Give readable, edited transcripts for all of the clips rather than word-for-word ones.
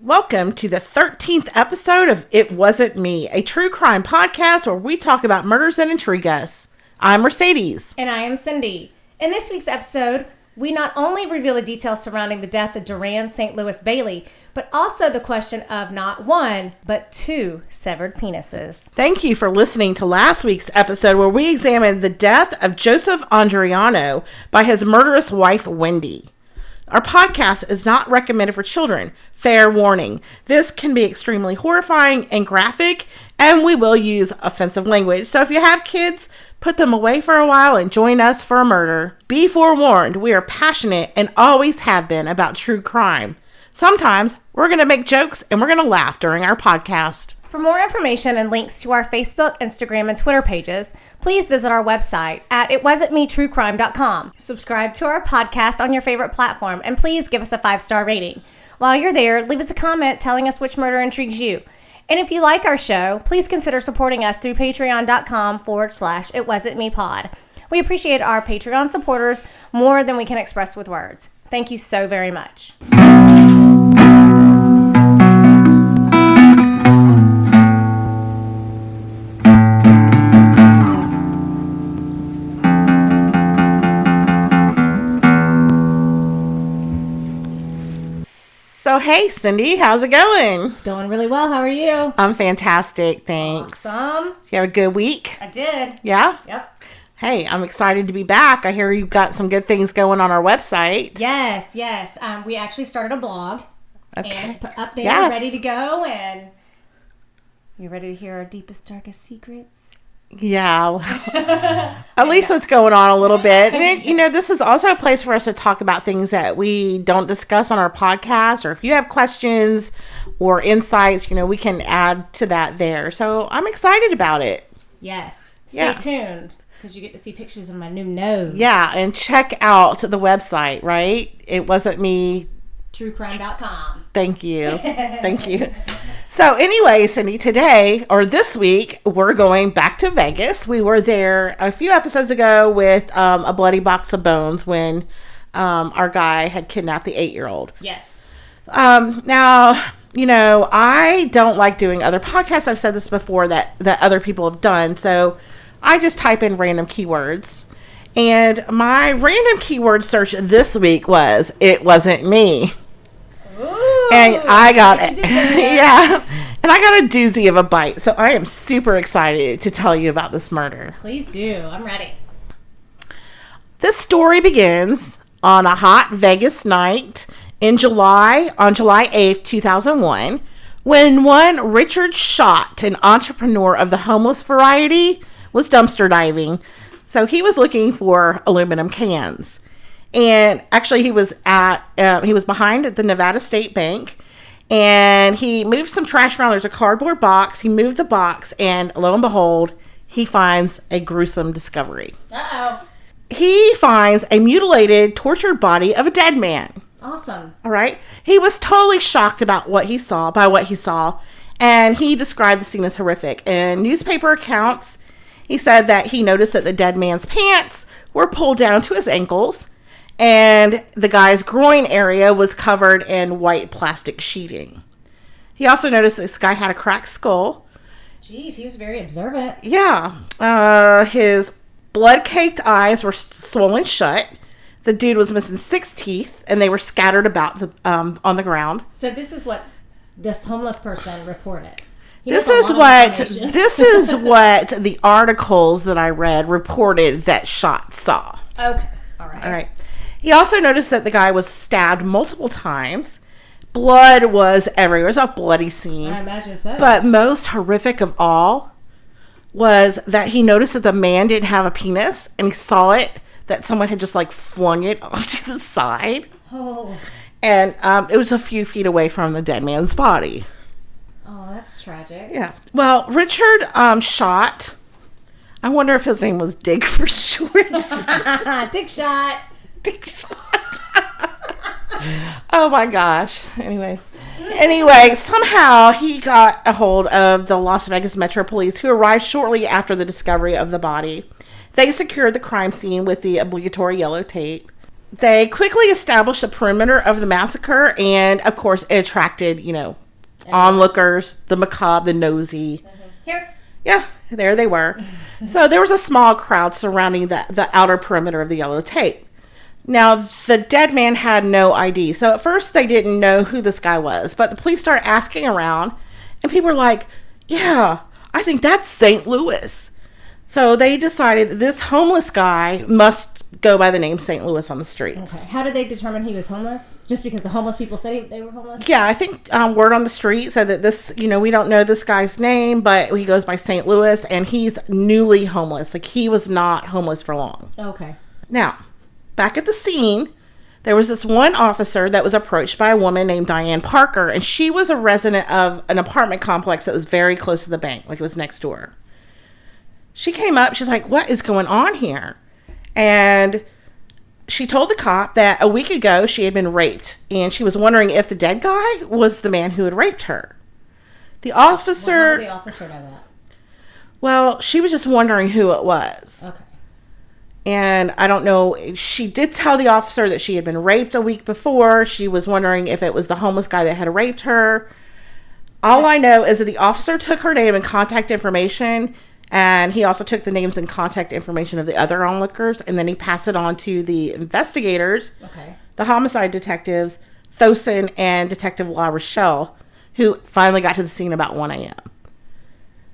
Welcome to the 13th episode of It Wasn't Me, a true crime podcast where we talk about murders that intrigue us. I'm Mercedes. And I am Cindy. In this week's episode, we not only reveal the details surrounding the death of Duran St. Louis Bailey, but also the question of not one, but two severed penises. Thank you for listening to last week's episode where we examined the death of Joseph Andriano by his murderous wife, Wendy. Our podcast is not recommended for children. Fair warning. This can be extremely horrifying and graphic, and we will use offensive language. So if you have kids, put them away for a while and join us for a murder. Be forewarned, we are passionate and always have been about true crime. Sometimes we're going to make jokes and we're going to laugh during our podcast. For more information and links to our Facebook, Instagram, and Twitter pages, please visit our website at itwasn'tmetruecrime.com. Subscribe to our podcast on your favorite platform, and please give us a 5-star rating. While you're there, leave us a comment telling us which murder intrigues you. And if you like our show, please consider supporting us through patreon.com/itwasn'tmepod. We appreciate our Patreon supporters more than we can express with words. Thank you so very much. So, hey, Cindy, how's it going? It's going really well. How are you? I'm fantastic, thanks. Awesome. You have a good week? I did. Yeah? Yep. Hey, I'm excited to be back. I hear you've got some good things going on our website. Yes. We actually started a blog. Okay. And it's put up there, ready to go. And you ready to hear our deepest, darkest secrets? Yeah. At least what's going on a little bit. And this is also a place for us to talk about things that we don't discuss on our podcast. Or if you have questions or insights, we can add to that there. So I'm excited about it. Yes. Stay tuned. Because you get to see pictures of my new nose. Yeah, and check out the website, right? It wasn't me. Truecrime.com. Thank you. Thank you. So anyway, Cindy, this week, we're going back to Vegas. We were there a few episodes ago with a bloody box of bones when our guy had kidnapped the 8-year-old. Yes. Now, I don't like doing other podcasts. I've said this before that other people have done. So I just type in random keywords. And my random keyword search this week was, it wasn't me. Ooh, and I got it. Yeah. And I got a doozy of a bite. So I am super excited to tell you about this murder. Please do. I'm ready. This story begins on a hot Vegas night on July 8th, 2001, when one Richard Schott, an entrepreneur of the homeless variety, was dumpster diving. So he was looking for aluminum cans. And actually he was behind the Nevada State Bank, and he moved some trash around. There's a cardboard box. He moved the box, and lo and behold, he finds a gruesome discovery. Uh-oh. He finds a mutilated, tortured body of a dead man. Awesome. All right. He was totally shocked by what he saw, and he described the scene as horrific. In newspaper accounts, he said that he noticed that the dead man's pants were pulled down to his ankles, and the guy's groin area was covered in white plastic sheeting. He also noticed this guy had a cracked skull. Jeez, he was very observant. Yeah. His blood-caked eyes were swollen shut. The dude was missing 6 teeth, and they were scattered about on the ground. So this is what this homeless person reported. This is what the articles that I read reported that Schott saw. Okay. All right. He also noticed that the guy was stabbed multiple times. Blood was everywhere. It was a bloody scene. I imagine so. But most horrific of all was that he noticed that the man didn't have a penis, and he saw that someone had just flung it onto the side. Oh. And it was a few feet away from the dead man's body. Oh, that's tragic. Yeah. Well, Richard Schott, I wonder if his name was Dick for short. Dick Schott. Dick Schott. Oh my gosh. Anyway, somehow he got a hold of the Las Vegas Metro Police, who arrived shortly after the discovery of the body. They secured the crime scene with the obligatory yellow tape. They quickly established the perimeter of the massacre, and of course, it attracted, onlookers, the macabre, the nosy. Here. Yeah, there they were. So there was a small crowd surrounding the outer perimeter of the yellow tape. Now, the dead man had no ID. So at first, they didn't know who this guy was. But the police started asking around, and people were like, yeah, I think that's St. Louis. So they decided that this homeless guy must go by the name St. Louis on the streets. Okay. How did they determine he was homeless? Just because the homeless people said they were homeless? Yeah, I think word on the street said that this, we don't know this guy's name, but he goes by St. Louis, and he's newly homeless. Like, he was not homeless for long. Okay. Now, back at the scene, there was this one officer that was approached by a woman named Diane Parker, and she was a resident of an apartment complex that was very close to the bank, like it was next door. She came up, she's like, what is going on here? And she told the cop that a week ago she had been raped, and she was wondering if the dead guy was the man who had raped her. The officer... Well, how did the officer know that? Well, she was just wondering who it was. Okay. And I don't know, she did tell the officer that she had been raped a week before. She was wondering if it was the homeless guy that had raped her. All I know is that the officer took her name and contact information, and he also took the names and contact information of the other onlookers, and then he passed it on to the investigators, the homicide detectives, Tosun and Detective La Rochelle, who finally got to the scene about 1 a.m.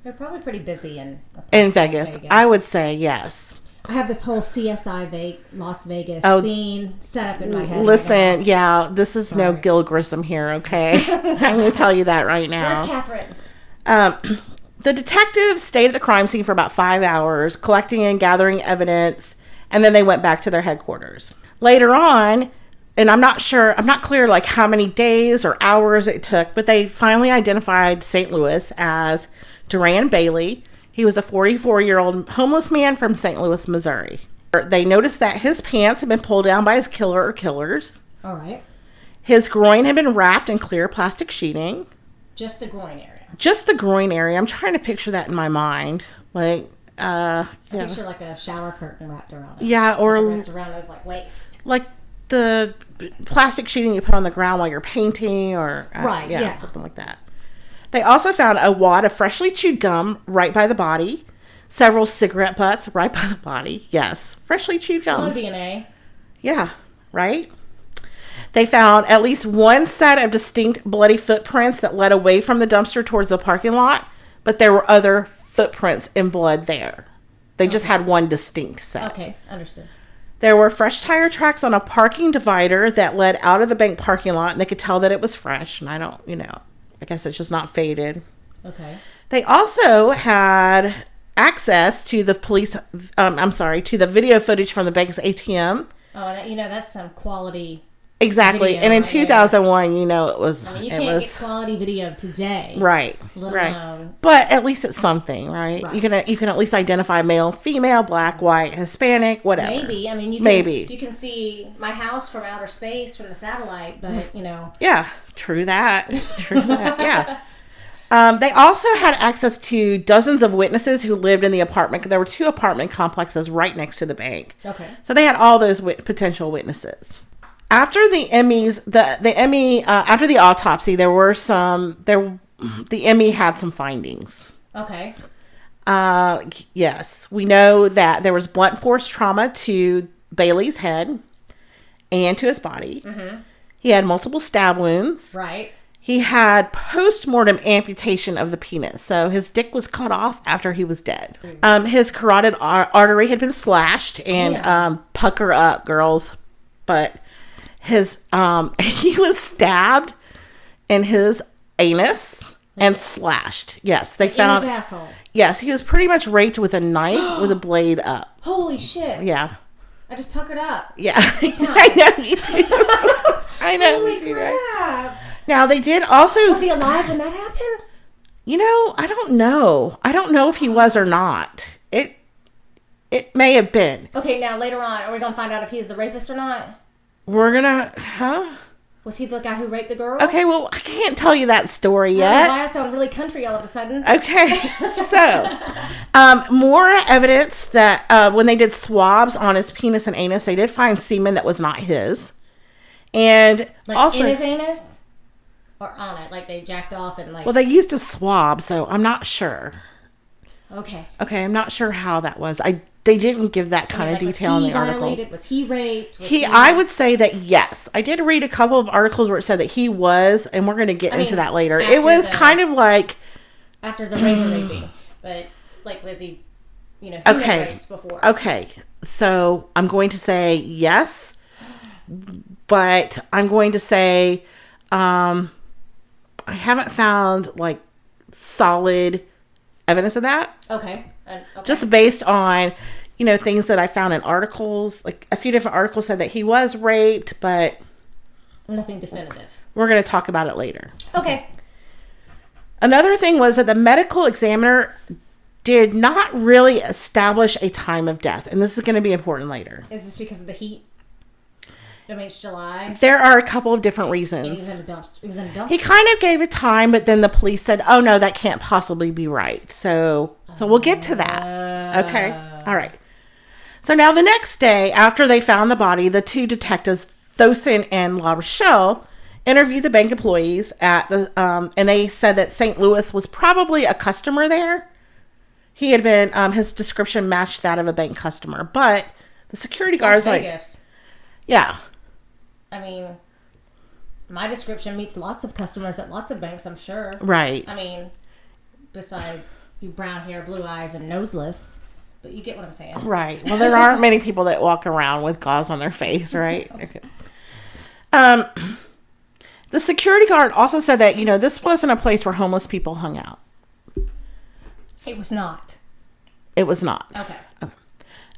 They're probably pretty busy in Vegas. I would say yes. I have this whole CSI Las Vegas scene set up in my head. Listen, yeah, this is no Gil Grissom here, okay? I'm going to tell you that right now. Where's Catherine? The detectives stayed at the crime scene for about 5 hours, collecting and gathering evidence, and then they went back to their headquarters. Later on, and I'm not clear like how many days or hours it took, but they finally identified St. Louis as Duran Bailey. He was a 44-year-old homeless man from St. Louis, Missouri. They noticed that his pants had been pulled down by his killer or killers. All right. His groin had been wrapped in clear plastic sheeting. Just the groin area. Just the groin area. I'm trying to picture that in my mind. Like, I picture like a shower curtain wrapped around it. Yeah, or wrapped around his like waist. Like the plastic sheeting you put on the ground while you're painting, or something like that. They also found a wad of freshly chewed gum right by the body, several cigarette butts right by the body. Yes, freshly chewed gum. No DNA. Yeah, right? They found at least one set of distinct bloody footprints that led away from the dumpster towards the parking lot, but there were other footprints in blood there. They just had one distinct set. Okay, understood. There were fresh tire tracks on a parking divider that led out of the bank parking lot, and they could tell that it was fresh, and I guess it's just not faded. Okay. They also had access to the to the video footage from the bank's ATM. Oh, that's some quality. Exactly. And in 2001, it was... I mean, you can't get quality video today. Right. Alone. But at least it's something, right? You can at least identify male, female, black, white, Hispanic, whatever. Maybe. I mean, you can see my house from outer space from the satellite, but, Yeah, true that. Yeah. They also had access to dozens of witnesses who lived in the apartment. There were 2 apartment complexes right next to the bank. Okay. So they had all those potential witnesses. After the after the autopsy, the ME had some findings. Okay. Yes, we know that there was blunt force trauma to Bailey's head and to his body. Mm-hmm. He had multiple stab wounds. Right. He had post-mortem amputation of the penis, so his dick was cut off after he was dead. His carotid artery had been slashed, and pucker up, girls, but his he was stabbed in his anus and slashed. Yes, they found in his asshole. Yes, he was pretty much raped with a knife with a blade up. Holy shit! Yeah, I just puckered up. Yeah, I know you too. I know. Holy you too, crap! Right? Now they did also. Was he alive when that happened? I don't know. I don't know if he was or not. It may have been. Okay, now later on, are we gonna find out if he's the rapist or not? We're gonna, Was he the guy who raped the girl? Okay, well, I can't tell you that story Why yet. I sound really country all of a sudden. Okay, so more evidence that when they did swabs on his penis and anus, they did find semen that was not his. And Like also, in his anus? Or on it? Like they jacked off and like... well, they used a swab, so I'm not sure. Okay. Okay, I'm not sure how that was. They didn't give that kind of detail in the articles. Was he raped? I would say that yes. I did read a couple of articles where it said that he was, and we're going to get into that later. It was kind of like... After the razor raping. But, like, was he, he had raped before. Okay, so I'm going to say yes, but I'm going to say I haven't found, like, solid evidence of that. Okay. Just based on, things that I found in articles. Like, a few different articles said that he was raped, but... Nothing definitive. We're going to talk about it later. Okay. Another thing was that the medical examiner did not really establish a time of death. And this is going to be important later. Is this because of the heat? I mean, it's July. There are a couple of different reasons. He was in a dumpster. He kind of gave a time, but then the police said, oh, no, that can't possibly be right. So we'll get to that. Okay. All right. So now the next day, after they found the body, the two detectives, Tosun and La Rochelle, interviewed the bank employees at the, and they said that St. Louis was probably a customer there. He had been, his description matched that of a bank customer, but the security guards yeah. I mean, my description meets lots of customers at lots of banks, I'm sure. Right. I mean, besides you brown hair, blue eyes, and noseless, but you get what I'm saying. Right. Well, there aren't many people that walk around with gauze on their face, right? Okay. The security guard also said that, this wasn't a place where homeless people hung out. It was not. It was not. Okay.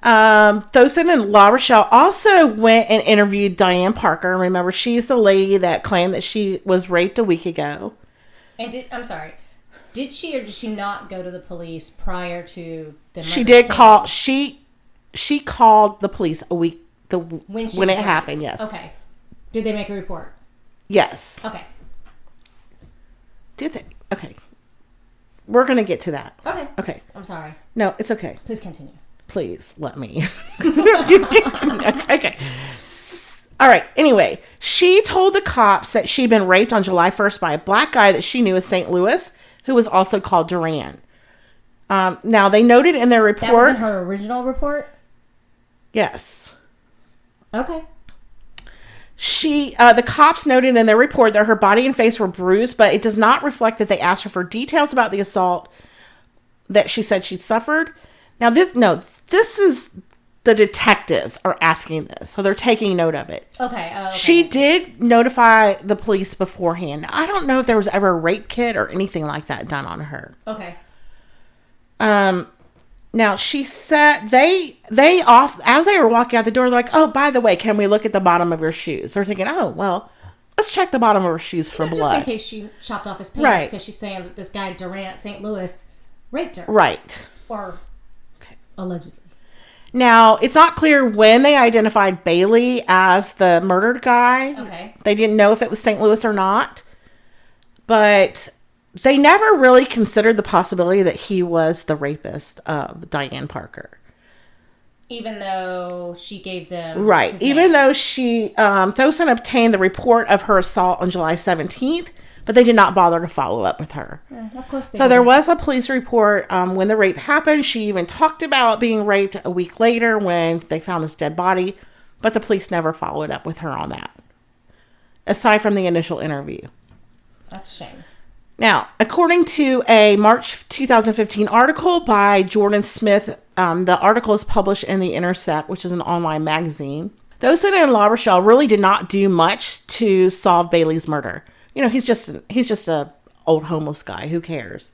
Tosun and La Rochelle also went and interviewed Diane Parker. Remember, she's the lady that claimed that she was raped a week ago. And did she or did she not go to the police prior to the murder? She did call. She called the police a week when it happened. Yes. Okay. Did they make a report? Yes. Okay. Did they? Okay. We're gonna get to that. Okay. Okay. I'm sorry. No, it's okay. Please continue. Please let me. Okay. All right. Anyway, she told the cops that she'd been raped on July 1st by a black guy that she knew in St. Louis, who was also called Duran. Now, they noted in their report... That was in her original report? Yes. Okay. The cops noted in their report that her body and face were bruised, but it does not reflect that they asked her for details about the assault that she said she'd suffered. Now, this is the detectives are asking this, so they're taking note of it. Okay. Okay. She did notify the police beforehand. I don't know if there was ever a rape kit or anything like that done on her. Okay. Now she said as they were walking out the door, they're like, "Oh, by the way, can we look at the bottom of your shoes?" They're thinking, "Oh, well, let's check the bottom of her shoes for blood, just in case she chopped off his penis because she's saying that this guy Duran at St. Louis raped her, right? Or allegedly." Now, it's not clear when they identified Bailey as the murdered guy. Okay. They didn't know if it was St. Louis or not. But they never really considered the possibility that he was the rapist of Diane Parker. Even though she gave them... Right. Even though Tosun obtained the report of her assault on July 17th, but they did not bother to follow up with her. Of course they So didn't. there was a police report when the rape happened. She even talked about being raped a week later when they found this dead body, but the police never followed up with her on that, aside from the initial interview. That's a shame. Now, according to a March 2015 article by Jordan Smith, the article is published in The Intercept, which is an online magazine. Tosun and La Rochelle really did not do much to solve Bailey's murder. He's just a old homeless guy. Who cares?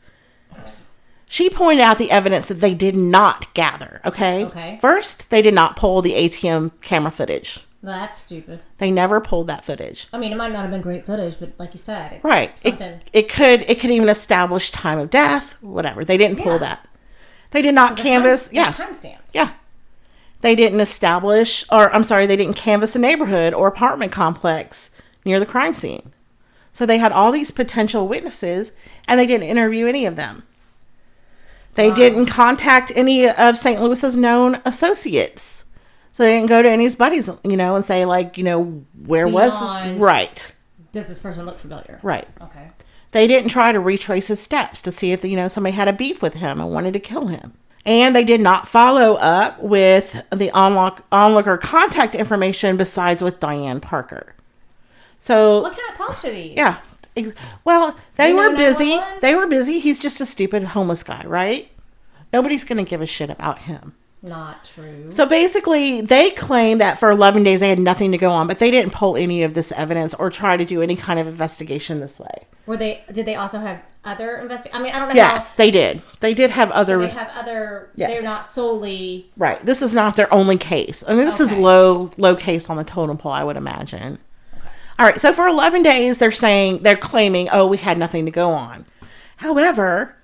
She pointed out the evidence that they did not gather. Okay. First, they did not pull the ATM camera footage. Well, that's stupid. They never pulled that footage. I mean, it might not have been great footage, but like you said, it's right. Something. It could even establish time of death. Whatever. They didn't pull that. They did not canvass. Timestamped. Yeah. They didn't establish, they didn't canvass a neighborhood or apartment complex, near the crime scene. So they had all these potential witnesses, and they didn't interview any of them. They didn't contact any of St. Louis's known associates. So they didn't go to any of his buddies, and say, where was this? Right. Does this person look familiar? Right. Okay. They didn't try to retrace his steps to see if, somebody had a beef with him and wanted to kill him. And they did not follow up with the onlooker contact information besides with Diane Parker. So what kind of cops are these? Yeah. Well, they were busy. They were busy. He's just a stupid homeless guy, right? Nobody's going to give a shit about him. Not true. So basically, they claim that for 11 days they had nothing to go on, but they didn't pull any of this evidence or try to do any kind of investigation this way. Did they also have other investigations? I mean, I don't know. Yes, they did. They did have other. So they have other. Yes. They're not solely. Right. This is not their only case. I mean, this is low case on the totem pole, I would imagine. Okay. All right. So for 11 days, they're claiming, we had nothing to go on. However,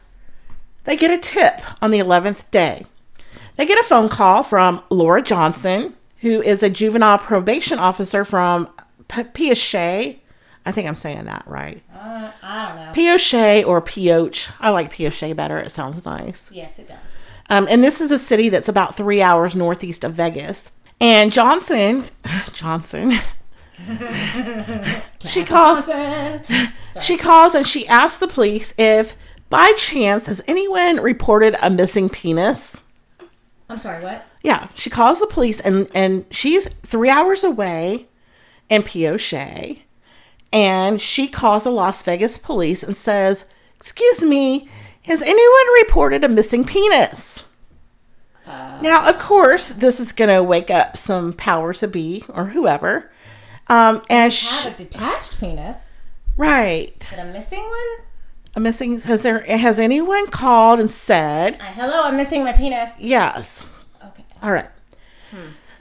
they get a tip on the 11th day. They get a phone call from Laura Johnson, who is a juvenile probation officer from Piochet. I think I'm saying that right. I don't know. Piochet or Pioche. I like Piochet better. It sounds nice. Yes, it does. And this is a city that's about 3 hours northeast of Vegas. And Johnson, she calls and she asks the police if, by chance, has anyone reported a missing penis? I'm sorry, what? Yeah, she calls the police, and she's 3 hours away in Piochet, and she calls the Las Vegas police and says, "Excuse me, has anyone reported a missing penis?" Now, of course, this is going to wake up some powers that be, or whoever. And have a detached penis. Right. But a missing one? Has anyone called and said, hello, I'm missing my penis? Yes. Okay. All right.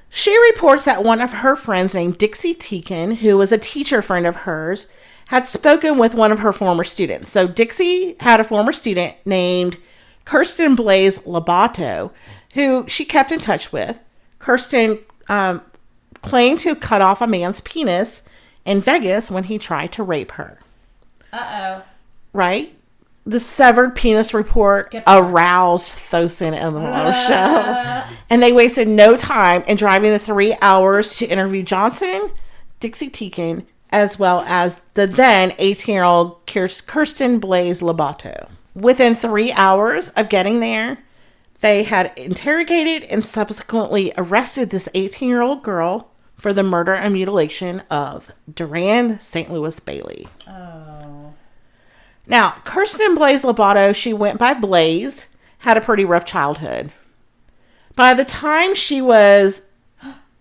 She reports that one of her friends named Dixie Teakin, who was a teacher friend of hers, had spoken with one of her former students. So Dixie had a former student named Kirsten Blaze Lobato, who she kept in touch with. Kirsten claimed to have cut off a man's penis in Vegas when he tried to rape her. Uh-oh. Right? The severed penis report aroused Tosun and the show. And they wasted no time in driving the 3 hours to interview Johnson, Dixie Teakin, as well as the then 18-year-old Kirsten Blaze Lobato. Within 3 hours of getting there, they had interrogated and subsequently arrested this 18-year-old girl for the murder and mutilation of Duran St. Louis Bailey. Oh. Now, Kirsten Blaze Lobato, she went by Blaze, had a pretty rough childhood. By the time she was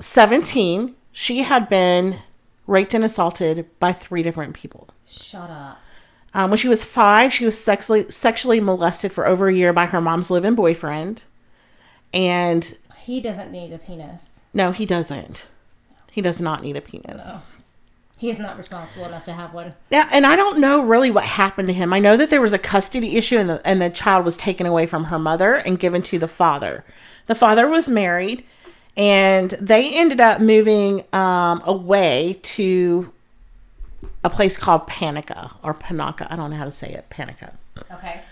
17, she had been raped and assaulted by 3 different people. Shut up. When she was 5, she was sexually molested for over a year by her mom's live-in boyfriend. And he doesn't need a penis. No, he doesn't. He does not need a penis. No. He is not responsible enough to have one. Yeah, and I don't know really what happened to him. I know that there was a custody issue and the child was taken away from her mother and given to the father. The father was married, and they ended up moving away to a place called Panica or Panaka. I don't know how to say it. Panica. Okay.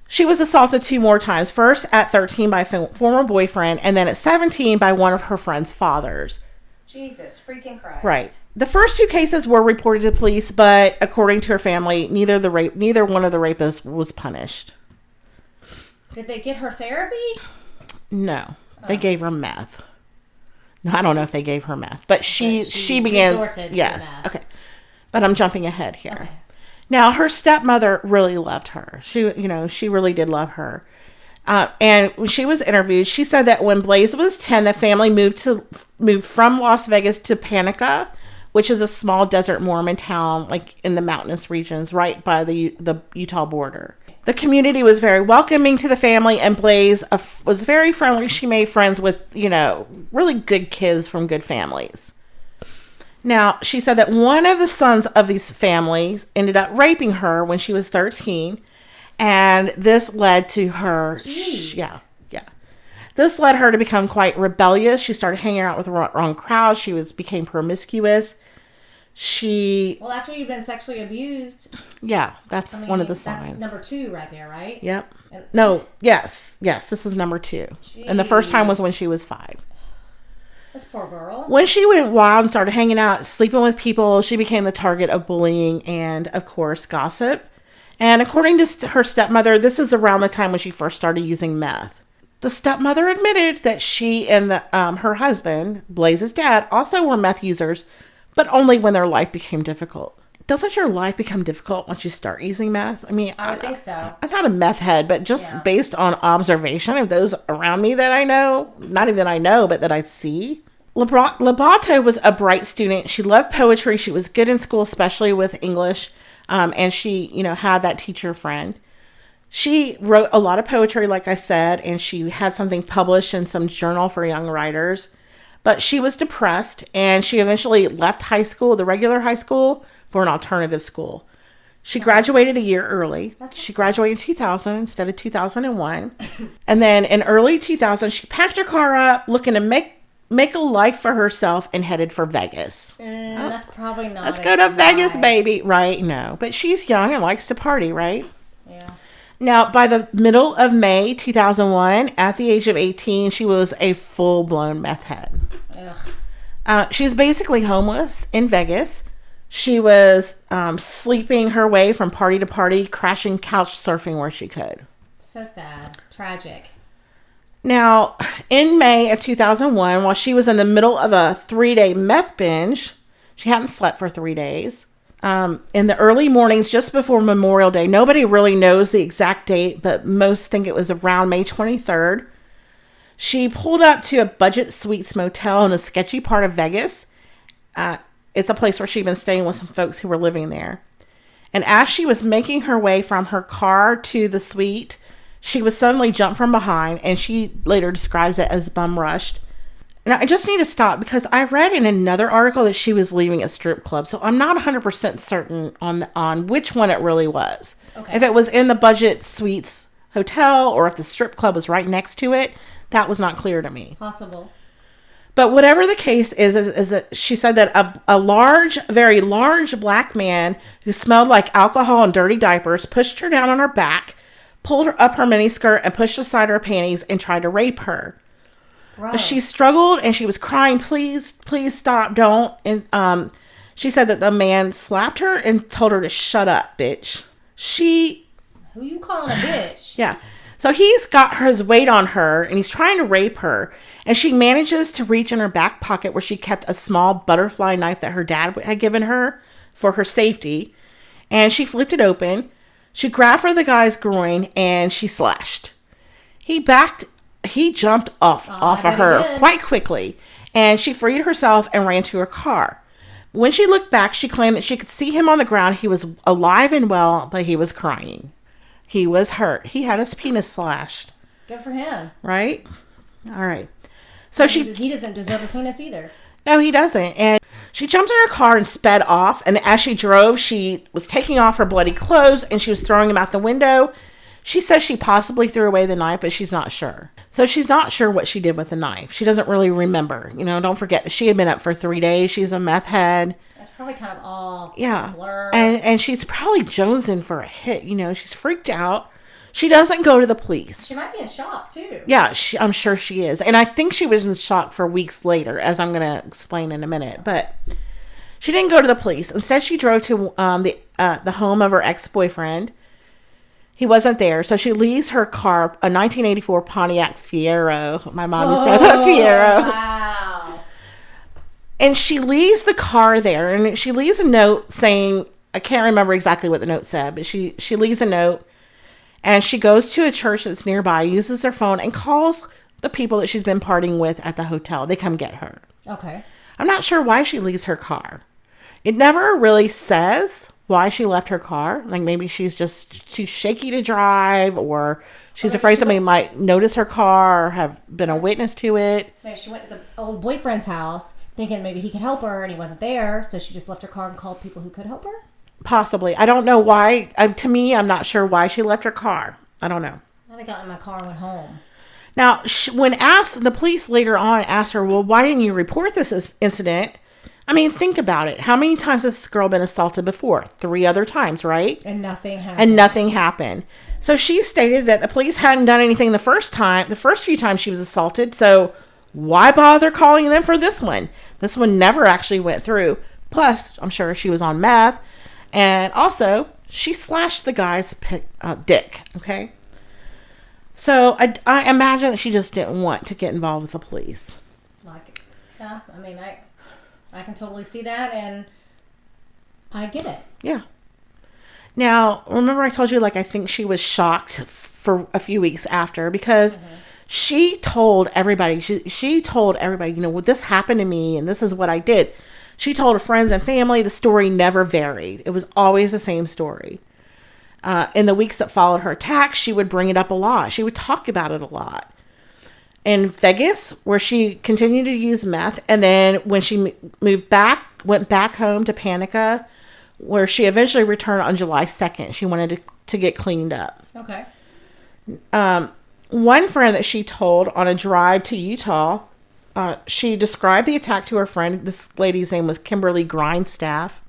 She was assaulted 2 more times. First at 13 by a former boyfriend, and then at 17 by one of her friend's fathers. Jesus freaking Christ. Right. The first 2 cases were reported to police, but according to her family, neither one of the rapists was punished. Did they get her therapy? No. They gave her meth. No, I don't know if they gave her meth, but she began. Yes. To meth. Okay. But I'm jumping ahead here. Okay. Now, her stepmother really loved her. She really did love her. And when she was interviewed, she said that when Blaze was 10, the family moved from Las Vegas to Panica, which is a small desert Mormon town, like in the mountainous regions, right by the Utah border. The community was very welcoming to the family, and Blaze was very friendly. She made friends with, really good kids from good families. Now, she said that one of the sons of these families ended up raping her when she was 13. And this led to her, This led her to become quite rebellious. She started hanging out with the wrong crowd. She became promiscuous. Well, after you've been sexually abused. Yeah, that's one of the signs. That's number 2 right there, right? Yep. Yes, this is number 2. Jeez. And the first time was when she was 5. This poor girl. When she went wild and started hanging out, sleeping with people, she became the target of bullying and, of course, gossip. And according to her stepmother, this is around the time when she first started using meth. The stepmother admitted that she and her husband, Blaze's dad, also were meth users, but only when their life became difficult. Doesn't your life become difficult once you start using meth? I mean, I would think so. I'm not a meth head, but just based on observation of those around me that I know, not even that I know, but that I see. Lobato was a bright student. She loved poetry. She was good in school, especially with English. And she, had that teacher friend. She wrote a lot of poetry, like I said, and she had something published in some journal for young writers. But she was depressed, and she eventually left high school, the regular high school, for an alternative school. She graduated a year early. She graduated in 2000 instead of 2001. And then in early 2000, she packed her car up, looking to make a life for herself, and headed for Vegas. That's probably not. Let's go to Vegas, baby. Right? No. But she's young and likes to party, right? Yeah. Now, by the middle of May 2001, at the age of 18, she was a full-blown meth head. She was basically homeless in Vegas. She was sleeping her way from party to party, crashing couch surfing where she could. So sad. Tragic. Now, in May of 2001, while she was in the middle of a 3-day meth binge, she hadn't slept for 3 days. In the early mornings, just before Memorial Day, nobody really knows the exact date, but most think it was around May 23rd. She pulled up to a budget suites motel in a sketchy part of Vegas. It's a place where she'd been staying with some folks who were living there. And as she was making her way from her car to the suite, she was suddenly jumped from behind, and she later describes it as bum rushed. Now, I just need to stop because I read in another article that she was leaving a strip club, so I'm not 100% certain on which one it really was. Okay. If it was in the budget suites hotel or if the strip club was right next to it, that was not clear to me. Possible. But whatever the case is that she said that a large, very large black man who smelled like alcohol and dirty diapers pushed her down on her back, pulled her up her miniskirt, and pushed aside her panties and tried to rape her. Gross. She struggled and she was crying, please stop, don't. And she said that the man slapped her and told her to shut up, bitch. Who you calling a bitch? Yeah. So he's got his weight on her and he's trying to rape her. And she manages to reach in her back pocket where she kept a small butterfly knife that her dad had given her for her safety. And she flipped it open. She grabbed for the guy's groin and she slashed. He jumped off of her quite quickly, and she freed herself and ran to her car. When she looked back, she claimed that she could see him on the ground. He was alive and well, but he was crying. He was hurt. He had his penis slashed. Good for him. Right? All right. So he doesn't deserve a penis either. No, he doesn't. And she jumped in her car and sped off, and as she drove, she was taking off her bloody clothes, and she was throwing them out the window. She says she possibly threw away the knife, but she's not sure. So she's not sure what she did with the knife. She doesn't really remember. Don't forget that she had been up for 3 days. She's a meth head. That's probably kind of all blur. And she's probably jonesing for a hit. She's freaked out. She doesn't go to the police. She might be in shock, too. Yeah, I'm sure she is. And I think she was in shock for weeks later, as I'm going to explain in a minute. But she didn't go to the police. Instead, she drove to the home of her ex-boyfriend. He wasn't there, so she leaves her car, a 1984 Pontiac Fiero. My mom used to have a Fiero. Wow. And she leaves the car there, and she leaves a note saying, I can't remember exactly what the note said, but she leaves a note, and she goes to a church that's nearby, uses her phone, and calls the people that she's been partying with at the hotel. They come get her. Okay. I'm not sure why she leaves her car. It never really says why she left her car. Like maybe she's just too shaky to drive, or she's afraid somebody might notice her car or have been a witness to it. Maybe she went to the old boyfriend's house thinking maybe he could help her and he wasn't there, so she just left her car and called people who could help her? Possibly. I don't know why. To me, I'm not sure why she left her car. I don't know. I got in my car and went home. Now, when asked, the police later on asked her, well, why didn't you report this incident? I mean, think about it. How many times has this girl been assaulted before? 3 other times, right? And nothing happened. So she stated that the police hadn't done anything the first few times she was assaulted. So why bother calling them for this one? This one never actually went through. Plus, I'm sure she was on meth. And also, she slashed the guy's dick. Okay. So I imagine that she just didn't want to get involved with the police. Yeah, I mean, I can totally see that, and I get it. Yeah. Now, remember I told you, I think she was shocked for a few weeks after because she told everybody, she told everybody, well, this happened to me and this is what I did. She told her friends and family. The story never varied. It was always the same story. In the weeks that followed her attack, she would bring it up a lot. She would talk about it a lot. In Vegas, where she continued to use meth, and then when she went back home to Panica, where she eventually returned on July 2nd. She wanted to get cleaned up. Okay. One friend that she told on a drive to Utah, she described the attack to her friend. This lady's name was Kimberly Grindstaff.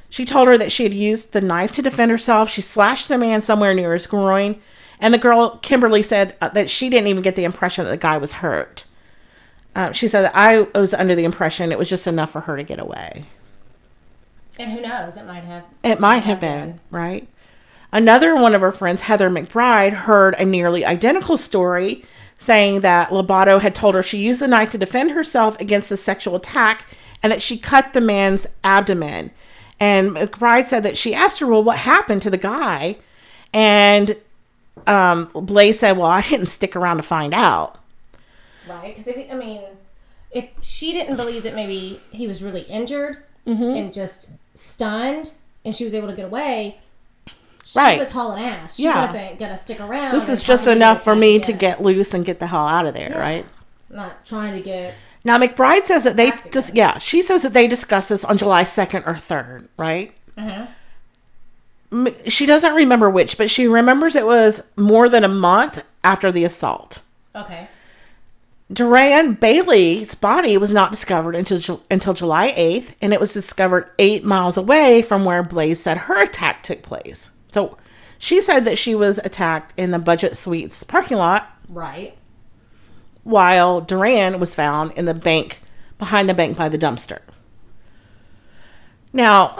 She told her that she had used the knife to defend herself. She slashed the man somewhere near his groin. And the girl, Kimberly, said that she didn't even get the impression that the guy was hurt. She said that I was under the impression it was just enough for her to get away. And who knows? It might have been, right? Another one of her friends, Heather McBride, heard a nearly identical story saying that Lobato had told her she used the knife to defend herself against the sexual attack and that she cut the man's abdomen. And McBride said that she asked her, well, what happened to the guy? And Blaze said, well, I didn't stick around to find out. Right, because if she didn't believe that maybe he was really injured and just stunned and she was able to get away, she was hauling ass. She wasn't going to stick around. This is just enough for me to get loose and get the hell out of there, right? Not trying to get... Now, McBride says that she says that they discussed this on July 2nd or 3rd, right? She doesn't remember which, but she remembers it was more than a month after the assault. Okay. Duran Bailey's body was not discovered until July 8th, and it was discovered 8 miles away from where Blaze said her attack took place. So she said that she was attacked in the Budget Suites parking lot. Right. While Duran was found in the bank, behind the bank by the dumpster. Now,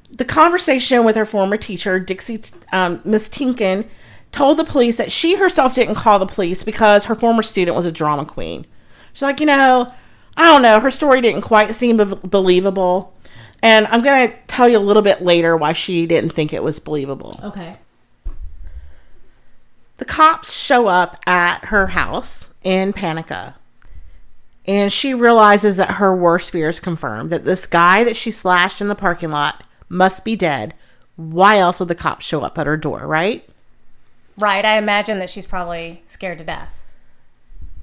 the conversation with her former teacher, Miss Tinkin, told the police that she herself didn't call the police because her former student was a drama queen. She's like, I don't know. Her story didn't quite seem believable. And I'm going to tell you a little bit later why she didn't think it was believable. Okay. The cops show up at her house in Panica. And she realizes that her worst fears confirmed, that this guy that she slashed in the parking lot must be dead. Why else would the cops show up at her door, right? Right. I imagine that she's probably scared to death.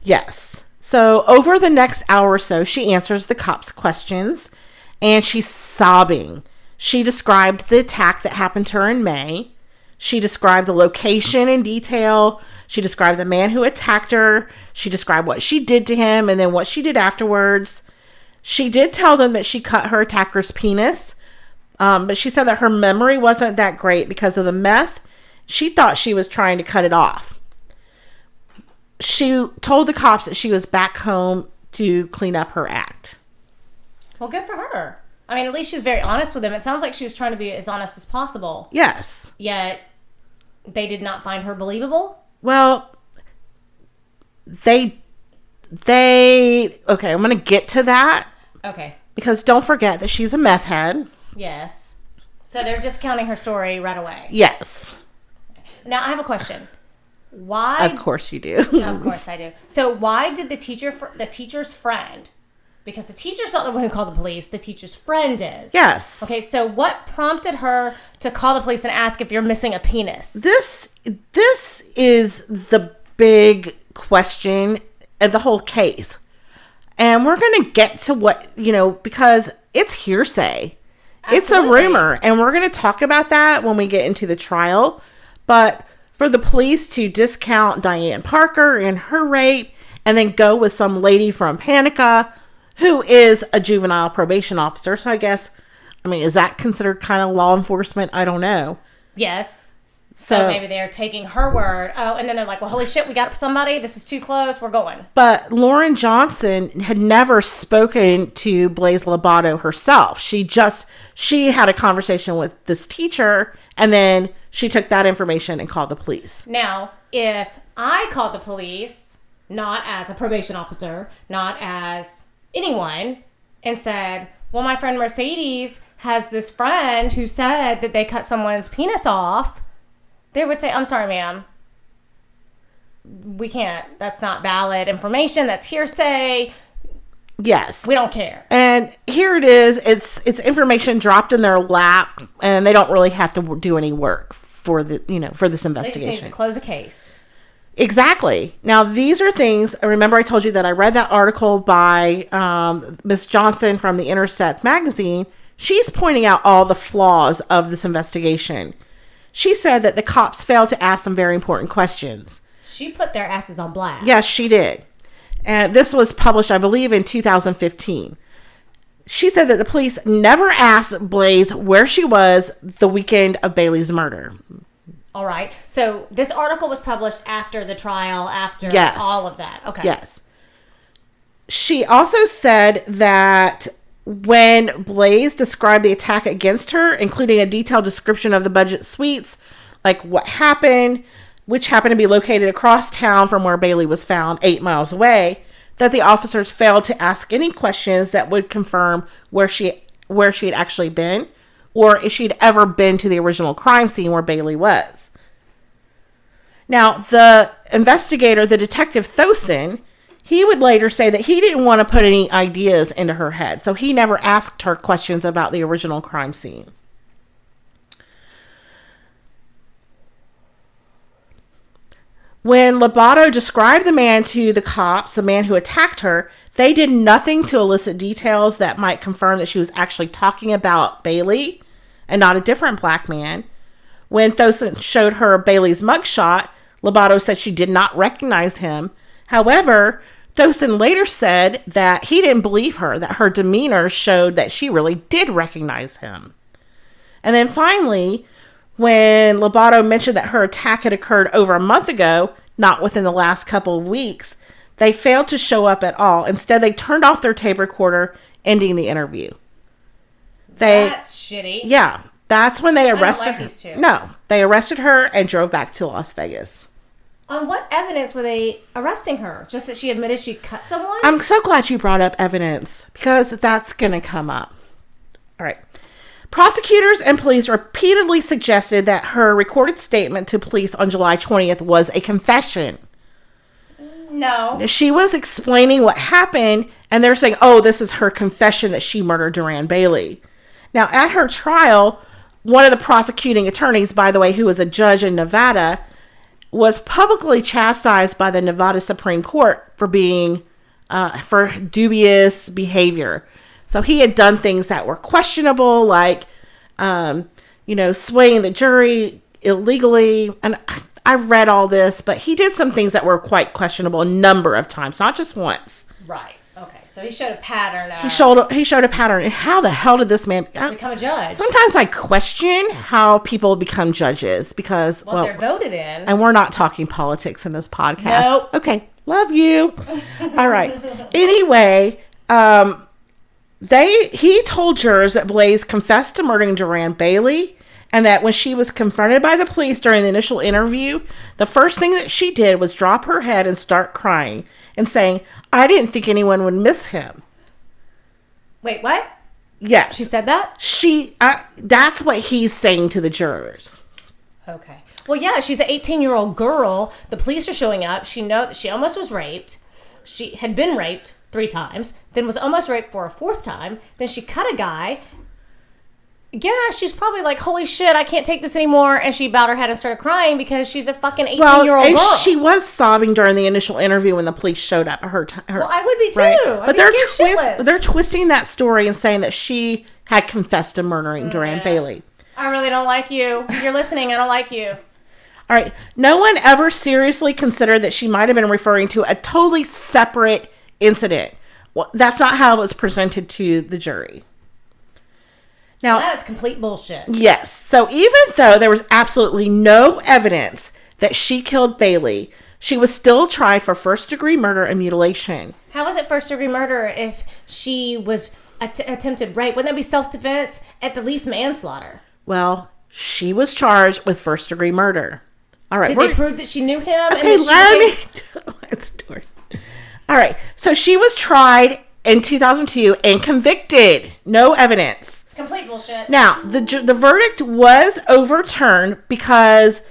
Yes. So over the next hour or so, she answers the cops' questions and she's sobbing. She described the attack that happened to her in May. She described the location in detail. She described the man who attacked her. She described what she did to him and then what she did afterwards. She did tell them that she cut her attacker's penis. But she said that her memory wasn't that great because of the meth. She thought she was trying to cut it off. She told the cops that she was back home to clean up her act. Well, good for her. I mean, at least she's very honest with them. It sounds like she was trying to be as honest as possible. Yes. Yet, they did not find her believable? Well, okay, I'm going to get to that. Okay. Because don't forget that she's a meth head. Yes. So they're discounting her story right away. Yes. Now, I have a question. Why? Of course you do. Of course I do. So why did the teacher's friend, because the teacher's not the one who called the police, the teacher's friend is. Yes. Okay, so what prompted her to call the police and ask if you're missing a penis? This is the big question of the whole case. And we're going to get to what, because it's hearsay. Absolutely. It's a rumor. And we're going to talk about that when we get into the trial. But for the police to discount Diane Parker and her rape and then go with some lady from Panica who is a juvenile probation officer. So I guess, is that considered kind of law enforcement? I don't know. Yes. So maybe they're taking her word. Oh, and then they're like, well, holy shit, we got somebody. This is too close. We're going. But Lauren Johnson had never spoken to Blaze Lobato herself. She had a conversation with this teacher, and then she took that information and called the police. Now, if I called the police, not as a probation officer, not as anyone, and said, well, my friend Mercedes has this friend who said that they cut someone's penis off, they would say, I'm sorry, ma'am. We can't. That's not valid information. That's hearsay. Yes. We don't care. And here it is. It's information dropped in their lap, and they don't really have to do any work for this investigation. They just need to close a case. Exactly. Now, these are things, remember I told you that I read that article by Miss Johnson from The Intercept magazine. She's pointing out all the flaws of this investigation. She said that the cops failed to ask some very important questions. She put their asses on blast. Yes, she did. And this was published, I believe, in 2015. She said that the police never asked Blaze where she was the weekend of Bailey's murder. All right. So this article was published after the trial, after all of that. Okay. Yes. She also said that when Blaze described the attack against her, including a detailed description of the budget suites, like what happened, which happened to be located across town from where Bailey was found 8 miles away, that the officers failed to ask any questions that would confirm where she had actually been, or if she'd ever been to the original crime scene where Bailey was. Now, the investigator, the detective Tosun, he would later say that he didn't want to put any ideas into her head, so he never asked her questions about the original crime scene. When Lobato described the man to the cops, the man who attacked her, they did nothing to elicit details that might confirm that she was actually talking about Bailey and not a different black man. When Tosun showed her Bailey's mugshot, Lobato said she did not recognize him. However, Tosun later said that he didn't believe her, that her demeanor showed that she really did recognize him. And then finally, when Lobato mentioned that her attack had occurred over a month ago, not within the last couple of weeks, they failed to show up at all. Instead, they turned off their tape recorder, ending the interview. That's shitty. Yeah, that's when they arrested her. These two. No, they arrested her and drove back to Las Vegas. On what evidence were they arresting her? Just that she admitted she cut someone? I'm so glad you brought up evidence, because that's going to come up. All right. Prosecutors and police repeatedly suggested that her recorded statement to police on July 20th was a confession. No. She was explaining what happened, and they're saying, oh, this is her confession that she murdered Duran Bailey. Now, at her trial, one of the prosecuting attorneys, by the way, who was a judge in Nevada, was publicly chastised by the Nevada Supreme Court for being for dubious behavior. So he had done things that were questionable, like swaying the jury illegally. And I read all this, but he did some things that were quite questionable a number of times, not just once. Right. Okay. So he showed a pattern. He showed a pattern. And how the hell did this man become a judge? Sometimes I question how people become judges because they're voted in. And we're not talking politics in this podcast. Nope. Okay. Love you. All right. Anyway, he told jurors that Blaze confessed to murdering Duran Bailey, and that when she was confronted by the police during the initial interview, the first thing that she did was drop her head and start crying and saying, I didn't think anyone would miss him. Wait, what? Yes. She said that? That's what he's saying to the jurors. Okay. Well, yeah, she's an 18-year-old girl. The police are showing up. She knows that she almost was raped. She had been raped 3 times, then was almost raped for a 4th time. Then she cut a guy. Yeah, she's probably like, holy shit, I can't take this anymore. And she bowed her head and started crying because she's a fucking 18-year-old girl. And she was sobbing during the initial interview when the police showed up. Well, I would be too. Right? But they're twisting that story and saying that she had confessed to murdering Duran Bailey. I really don't like you. If you're listening, I don't like you. All right. No one ever seriously considered that she might have been referring to a totally separate incident Well, that's not how it was presented to the jury. Now, that is complete bullshit. Yes. So even though there was absolutely no evidence that she killed Bailey, she was still tried for first-degree murder and mutilation. How was it first-degree murder if she was attempted rape? Wouldn't that be self-defense? At the least, manslaughter. Well, she was charged with first-degree murder. All right. Did they prove that she knew him? Okay, let me tell that story. All right. So she was tried in 2002 and convicted. No evidence. Complete bullshit. Now, the verdict was overturned because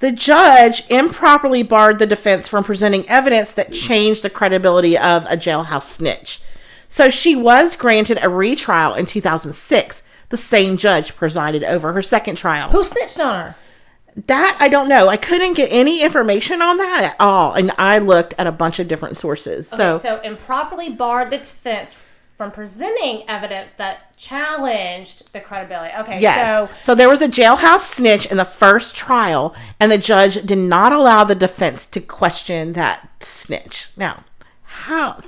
the judge improperly barred the defense from presenting evidence that changed the credibility of a jailhouse snitch. So she was granted a retrial in 2006. The same judge presided over her second trial. Who snitched on her? That, I don't know. I couldn't get any information on that at all. And I looked at a bunch of different sources. Okay, so improperly barred the defense from presenting evidence that challenged the credibility. Okay, yes. So there was a jailhouse snitch in the first trial, and the judge did not allow the defense to question that snitch. Now, how?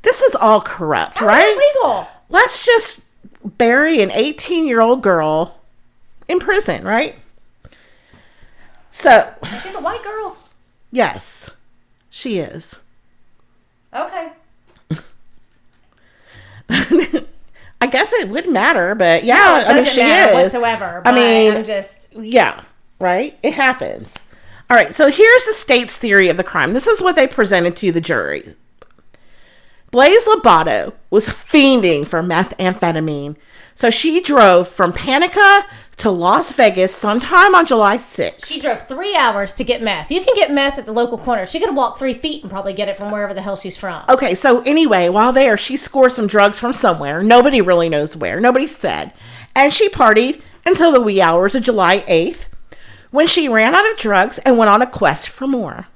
This is all corrupt, right? How is it legal? Let's just bury an 18-year-old girl in prison, right? So. She's a white girl? Yes, she is. Okay. I guess it wouldn't matter, but yeah, no, it doesn't she matter is whatsoever. I mean, I'm just yeah, right. It happens. All right, so here's the state's theory of the crime. This is what they presented to the jury. Blaze Lobato was fiending for methamphetamine, so she drove from Panica to Las Vegas sometime on July 6th. She drove 3 hours to get meth. You can get meth at the local corner. She could have walked 3 feet and probably get it from wherever the hell she's from. Okay, so anyway, while there, she scored some drugs from somewhere. Nobody really knows where. Nobody said. And she partied until the wee hours of July 8th, when she ran out of drugs and went on a quest for more.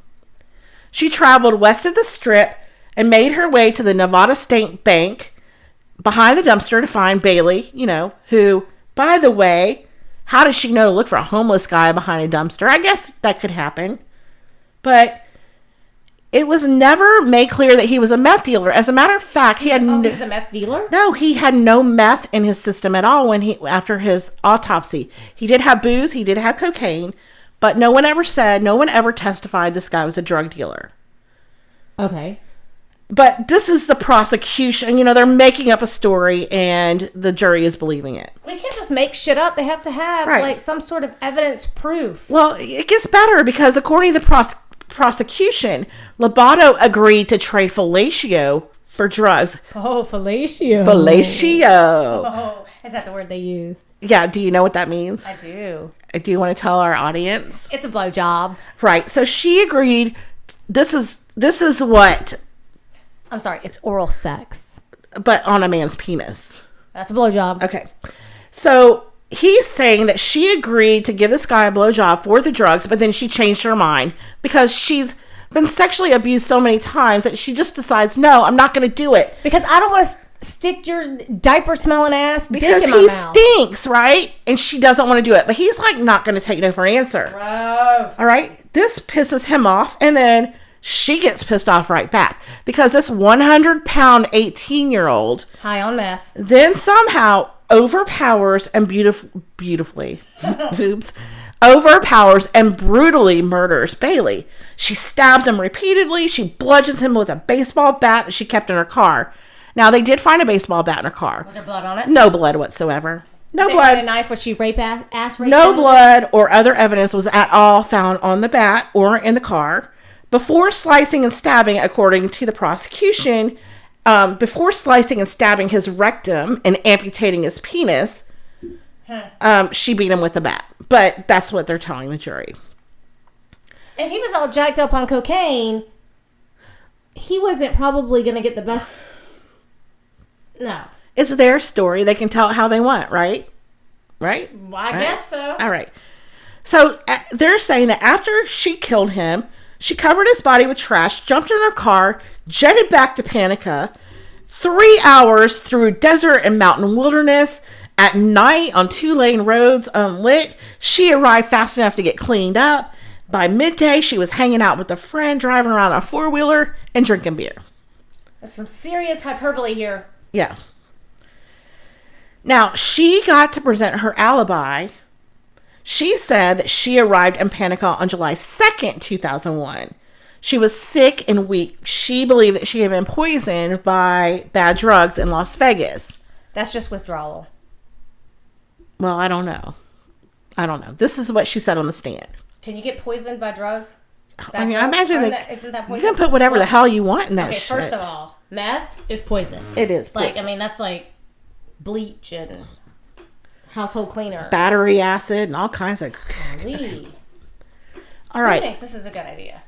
She traveled west of the Strip and made her way to the Nevada State Bank behind the dumpster to find Bailey, who, by the way, how does she know to look for a homeless guy behind a dumpster? I guess that could happen. But it was never made clear that he was a meth dealer. As a matter of fact, he was a meth dealer? No, he had no meth in his system at all after his autopsy. He did have booze, he did have cocaine, but no one ever testified this guy was a drug dealer. Okay. But this is the prosecution. They're making up a story and the jury is believing it. We can't just make shit up. They have to have some sort of evidence proof. Well, it gets better because according to the prosecution, Lobato agreed to trade fellatio for drugs. Oh, fellatio. Fellatio. Oh, is that the word they used? Yeah, do you know what that means? I do. Do you want to tell our audience? It's a blowjob. Right. So she agreed. This is what... I'm sorry, it's oral sex. But on a man's penis. That's a blowjob. Okay. So he's saying that she agreed to give this guy a blowjob for the drugs, but then she changed her mind because she's been sexually abused so many times that she just decides, no, I'm not going to do it. Because I don't want to stick your diaper smelling ass dick because in my mouth. He stinks, right? And she doesn't want to do it. But he's not going to take no for an answer. Gross. All right. This pisses him off. And then she gets pissed off right back because this 100-pound 18-year-old high on meth then somehow overpowers and beautifully overpowers and brutally murders Bailey. She stabs him repeatedly. She bludgeons him with a baseball bat that she kept in her car. Now, they did find a baseball bat in her car. Was there blood on it? No blood whatsoever. No blood. blood. Find a knife where she ass raped No blood or other evidence was at all found on the bat or in the car. Before slicing and stabbing, according to the prosecution, before slicing and stabbing his rectum and amputating his penis, she beat him with a bat. But that's what they're telling the jury. If he was all jacked up on cocaine, he wasn't probably going to get the best... No. It's their story. They can tell it how they want, right? Right? Well, I guess so. All right. So they're saying that after she killed him, she covered his body with trash, jumped in her car, jetted back to Panica, 3 hours through desert and mountain wilderness, at night on 2-lane roads unlit. She arrived fast enough to get cleaned up. By midday, she was hanging out with a friend, driving around on a 4-wheeler and drinking beer. There's some serious hyperbole here. Yeah. Now, she got to present her alibi. She said that she arrived in Panica on July 2nd, 2001. She was sick and weak. She believed that she had been poisoned by bad drugs in Las Vegas. That's just withdrawal. Well, I don't know. This is what she said on the stand. Can you get poisoned by drugs? I imagine isn't that poison? You can put whatever the hell you want in that shit. First of all, meth is poison. It is. Like, I mean, that's like bleach and household cleaner. Battery acid and all kinds of... All right. Who thinks this is a good idea?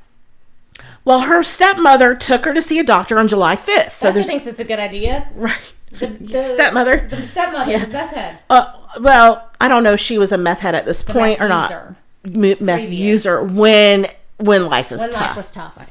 Well, her stepmother took her to see a doctor on July 5th. So That's who thinks it's a good idea? Right. The stepmother. The stepmother, yeah. The meth head. Well, I don't know if she was a meth head at this point or not. Meth user when life is tough. When life was tough.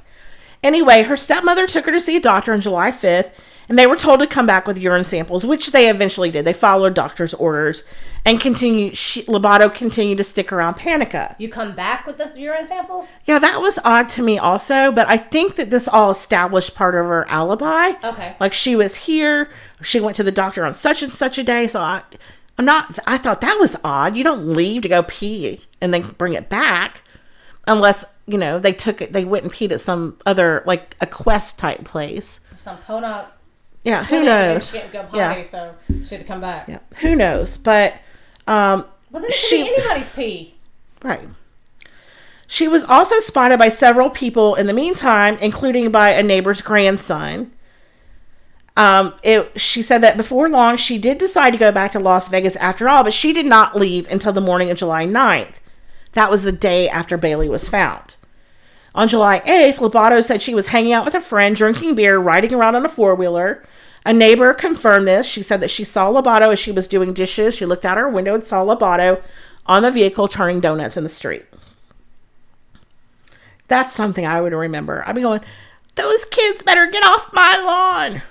Anyway, her stepmother took her to see a doctor on July 5th, and they were told to come back with urine samples, which they eventually did. They followed doctor's orders and Lobato continued to stick around Panica. You come back with the urine samples? Yeah, that was odd to me also, but I think that this all established part of her alibi. Okay. Like, she was here, she went to the doctor on such and such a day, so I thought that was odd. You don't leave to go pee and then bring it back unless, they went and peed at some other, like, a Quest type place. Some Pona. Yeah, who knows? Go potty, so she had to come back. Yeah, who knows? But well, then it could be anybody's pee. Right. She was also spotted by several people in the meantime, including by a neighbor's grandson. She said that before long, she did decide to go back to Las Vegas after all, but she did not leave until the morning of July 9th. That was the day after Bailey was found. On July 8th, Lobato said she was hanging out with a friend, drinking beer, riding around on a four-wheeler. A neighbor confirmed this. She said that she saw Lobato as she was doing dishes. She looked out her window and saw Lobato on the vehicle turning donuts in the street. That's something I would remember. I'd be going, those kids better get off my lawn.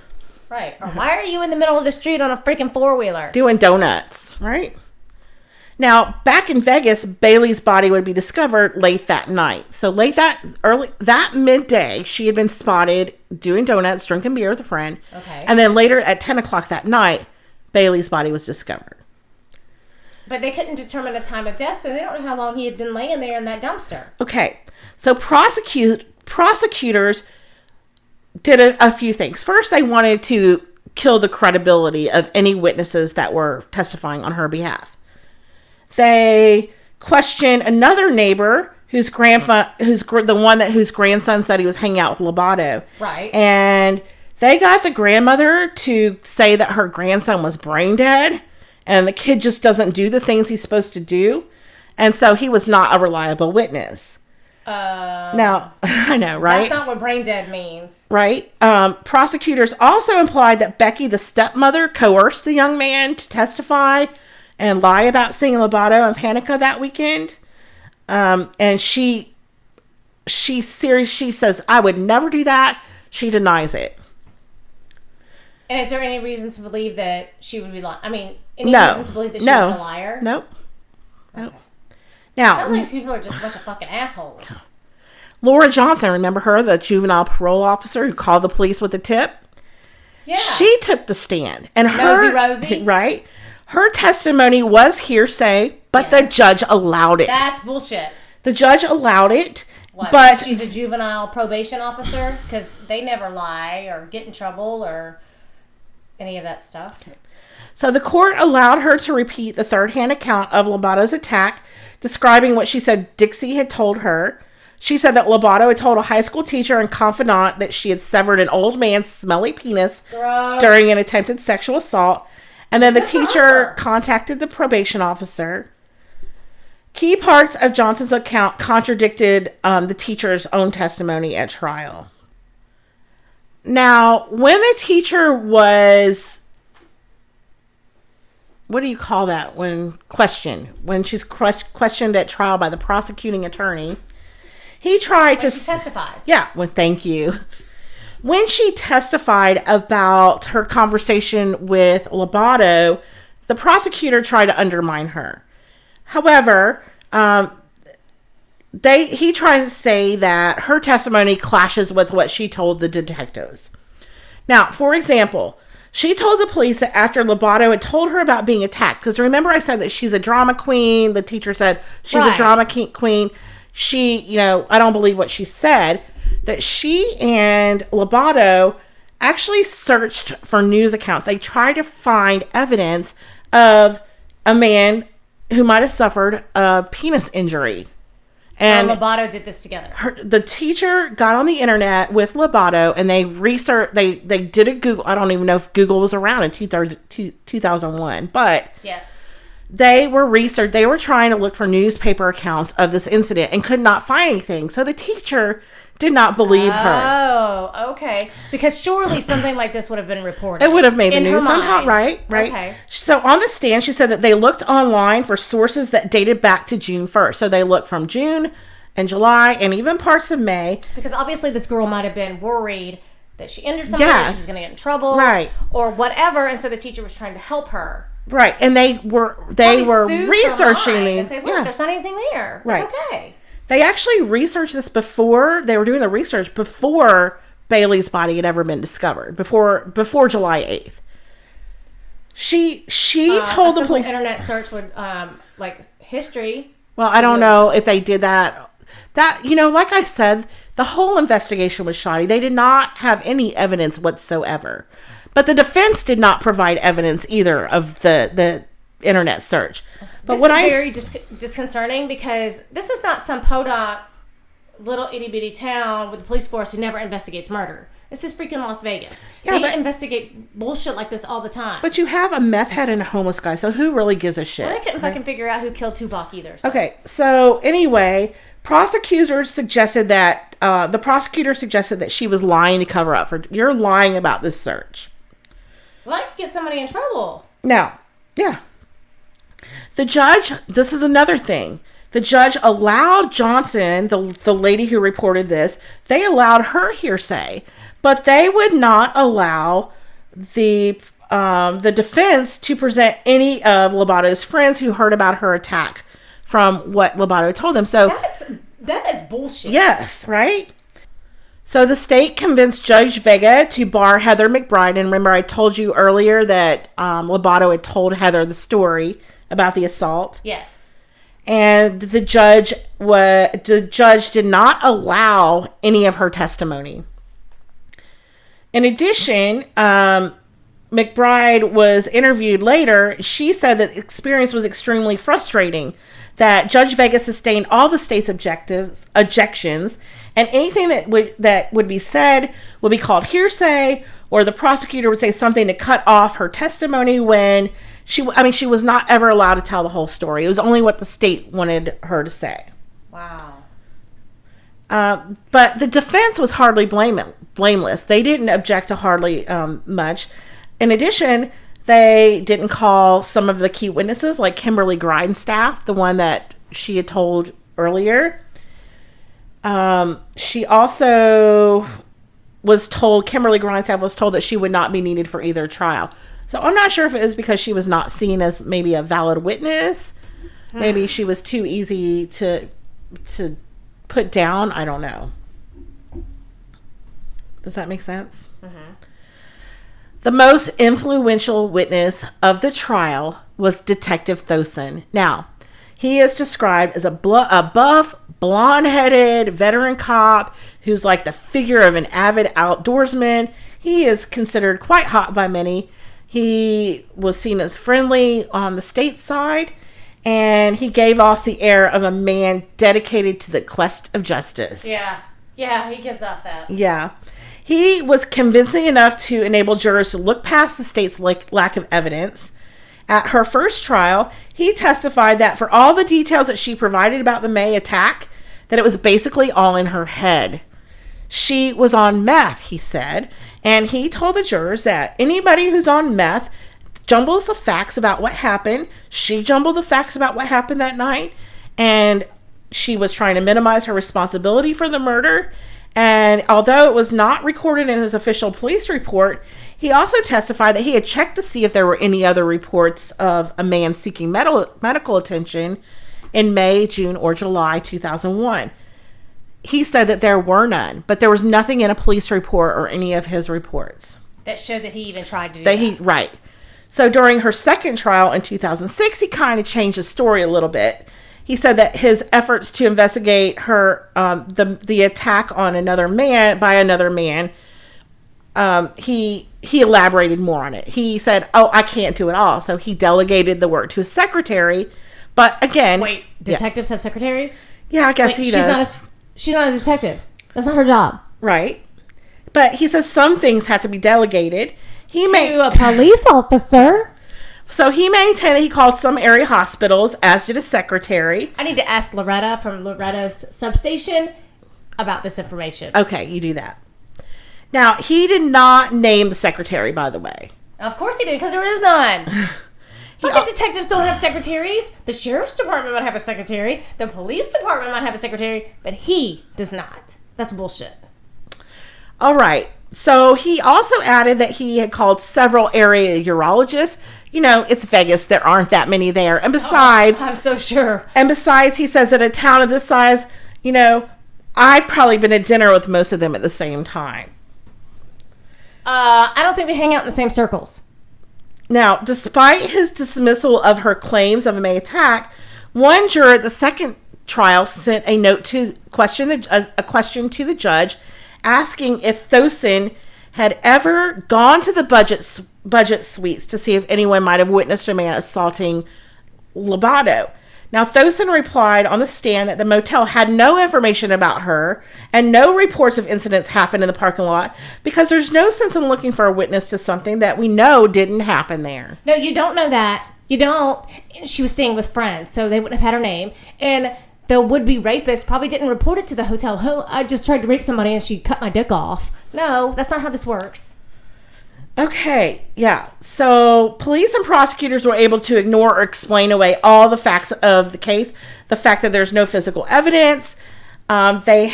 Right. Or why are you in the middle of the street on a freaking four-wheeler? Doing donuts, right? Now, back in Vegas, Bailey's body would be discovered late that night. So that midday, she had been spotted doing donuts, drinking beer with a friend. Okay. And then later at 10 o'clock that night, Bailey's body was discovered. But they couldn't determine a time of death, so they don't know how long he had been laying there in that dumpster. Okay. So prosecutors did a few things. First, they wanted to kill the credibility of any witnesses that were testifying on her behalf. They questioned another neighbor whose grandson said he was hanging out with Lobato. Right. And they got the grandmother to say that her grandson was brain dead and the kid just doesn't do the things he's supposed to do. And so he was not a reliable witness. Now, I know, right? That's not what brain dead means. Right. Prosecutors also implied that Becky, the stepmother, coerced the young man to testify and lie about seeing Lobato and Panica that weekend. And she says, I would never do that. She denies it. And is there any reason to believe that she would be lying? I mean, reason to believe that she was a liar? Nope. Okay. Now, sounds like these people are just a bunch of fucking assholes. Laura Johnson, remember her, the juvenile parole officer who called the police with a tip? Yeah. She took the stand. And Nosy Rosie? Right. Her testimony was hearsay, but the judge allowed it. That's bullshit. The judge allowed it. What, but she's a juvenile probation officer? Because they never lie or get in trouble or any of that stuff. So the court allowed her to repeat the third-hand account of Lobato's attack, describing what she said Dixie had told her. She said that Lobato had told a high school teacher and confidant that she had severed an old man's smelly penis during an attempted sexual assault. And then the teacher contacted the probation officer. Key parts of Johnson's account contradicted the teacher's own testimony at trial. Now, when the teacher was... What do you call that when questioned? When she's questioned at trial by the prosecuting attorney, he tried to... She testifies. Yeah, well, thank you. When she testified about her conversation with Lobato, the prosecutor tried to undermine her. However, he tries to say that her testimony clashes with what she told the detectives. Now, for example, she told the police that after Lobato had told her about being attacked, because remember I said that she's a drama queen. The teacher said she's a drama queen. She, I don't believe what she said, that she and Lobato actually searched for news accounts. They tried to find evidence of a man who might have suffered a penis injury. And Lobato did this together. The teacher got on the internet with Lobato, and they researched. They did a Google. I don't even know if Google was around in 2001, but yes, they were trying to look for newspaper accounts of this incident and could not find anything. So the teacher did not believe her. Oh, okay. Because surely something like this would have been reported. It would have made the news somehow, right? Okay. So on the stand, she said that they looked online for sources that dated back to June 1st. So they looked from June and July and even parts of May. Because obviously this girl might have been worried that she injured somebody, or she was going to get in trouble, right, or whatever, and so the teacher was trying to help her. Right, and they were researching these. They say, look, there's not anything there. Right. It's okay. They actually researched this before. They were doing the research before Bailey's body had ever been discovered. Before July 8th. She told the police. Internet search would like history. Well, I don't know if they did that. Like I said, the whole investigation was shoddy. They did not have any evidence whatsoever. But the defense did not provide evidence either of the internet search. But this is very disconcerting, because this is not some podunk little itty bitty town with a police force who never investigates murder. This is freaking Las Vegas. Yeah, they investigate bullshit like this all the time. But you have a meth head and a homeless guy, so who really gives a shit? Well, I couldn't fucking figure out who killed Tupac either. So. Okay, so anyway, the prosecutor suggested that she was lying to cover up. You're lying about this search. Well, that could get somebody in trouble. Now, yeah. The judge, this is another thing. The judge allowed Johnson, the lady who reported this, they allowed her hearsay, but they would not allow the defense to present any of Lobato's friends who heard about her attack from what Lobato told them. So that is bullshit. Yes, right? So the state convinced Judge Vega to bar Heather McBride. And remember, I told you earlier that Lobato had told Heather the story about the assault. Yes. And the judge did not allow any of her testimony. In addition, McBride was interviewed later. She said that the experience was extremely frustrating, that Judge Vega sustained all the state's objections, and anything that would be said would be called hearsay, or the prosecutor would say something to cut off her testimony when she was not ever allowed to tell the whole story. It was only what the state wanted her to say. Wow. But the defense was hardly blameless. They didn't object to hardly much. In addition, they didn't call some of the key witnesses, like Kimberly Grindstaff, the one that she had told earlier. She also Kimberly Grindstaff was told that she would not be needed for either trial. So I'm not sure if it was because she was not seen as maybe a valid witness. Maybe she was too easy to put down. I don't know. Does that make sense? Mm-hmm. The most influential witness of the trial was Detective Tosun. Now, he is described as a buff, blonde-headed veteran cop who's like the figure of an avid outdoorsman. He is considered quite hot by many. He was seen as friendly on the state side, and he gave off the air of a man dedicated to the quest of justice. Yeah, he gives off that. Yeah. He was convincing enough to enable jurors to look past the state's lack of evidence. At her first trial, he testified that for all the details that she provided about the May attack, that it was basically all in her head. She was on meth, he said, and he told the jurors that anybody who's on meth jumbles the facts about what happened. She jumbled the facts about what happened that night, and she was trying to minimize her responsibility for the murder. And although it was not recorded in his official police report, he also testified that he had checked to see if there were any other reports of a man seeking medical attention in May, June, or July 2001. He said that there were none, but there was nothing in a police report or any of his reports. That showed that he even tried to do that. Right. So during her second trial in 2006, he kind of changed his story a little bit. He said that his efforts to investigate her, the attack on another man, he elaborated more on it. He said, I can't do it all. So he delegated the work to his secretary. But again... Wait, detectives have secretaries? Yeah, I guess he does. She's not a detective. That's not her job. Right. But he says some things have to be delegated. To a police officer. So he maintained that he called some area hospitals, as did his secretary. I need to ask Loretta from Loretta's substation about this information. Okay, you do that. Now, he did not name the secretary, by the way. Of course he did, because there is none. Fucking detectives don't have secretaries. The sheriff's department might have a secretary. The police department might have a secretary. But he does not. That's bullshit. All right. So he also added that he had called several area urologists. You know, it's Vegas. There aren't that many there. And besides... I'm so sure. And besides, he says that a town of this size, you know, I've probably been at dinner with most of them at the same time. I don't think they hang out in the same circles. Now, despite his dismissal of her claims of a May attack, one juror at the second trial sent a note to question to the judge asking if Tosun had ever gone to the budget suites to see if anyone might have witnessed a man assaulting Lobato. Now, Tosun replied on the stand that the motel had no information about her and no reports of incidents happened in the parking lot because there's no sense in looking for a witness to something that we know didn't happen there. No, you don't know that. You don't. She was staying with friends, so they wouldn't have had her name. And the would-be rapist probably didn't report it to the hotel. Oh, I just tried to rape somebody and she cut my dick off. No, that's not how this works. Okay, yeah. So police and prosecutors were able to ignore or explain away all the facts of the case. The fact that there's no physical evidence. They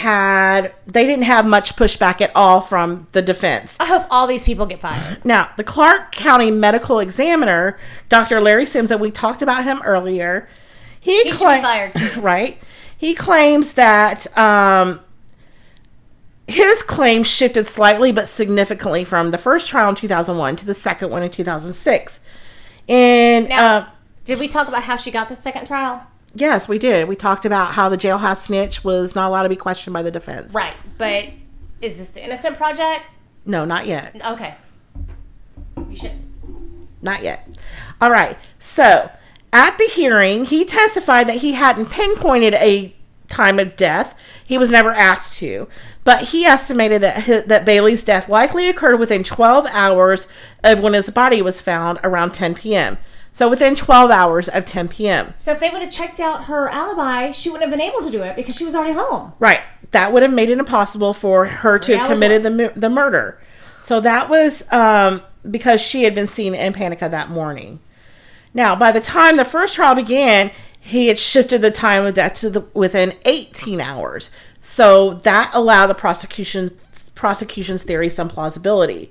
didn't have much pushback at all from the defense. I hope all these people get fired. Now, the Clark County medical examiner, Dr. Larry Sims, and we talked about him earlier. He should be fired too. Right. He claims that his claims shifted slightly but significantly from the first trial in 2001 to the second one in 2006. And now, did we talk about how she got the second trial? Yes, we did. We talked about how the jailhouse snitch was not allowed to be questioned by the defense. Right. But is this the Innocent Project? No, not yet. Okay. You should. Not yet. All right. So, at the hearing, he testified that he hadn't pinpointed a time of death. He was never asked to. But he estimated that Bailey's death likely occurred within 12 hours of when his body was found around 10 p.m. So within 12 hours of 10 p.m. So if they would have checked out her alibi, she wouldn't have been able to do it because she was already home. Right. That would have made it impossible for her to have committed the murder. So that was because she had been seen in Panica that morning. Now, by the time the first trial began, he had shifted the time of death to within 18 hours. So that allowed the prosecution's theory some plausibility.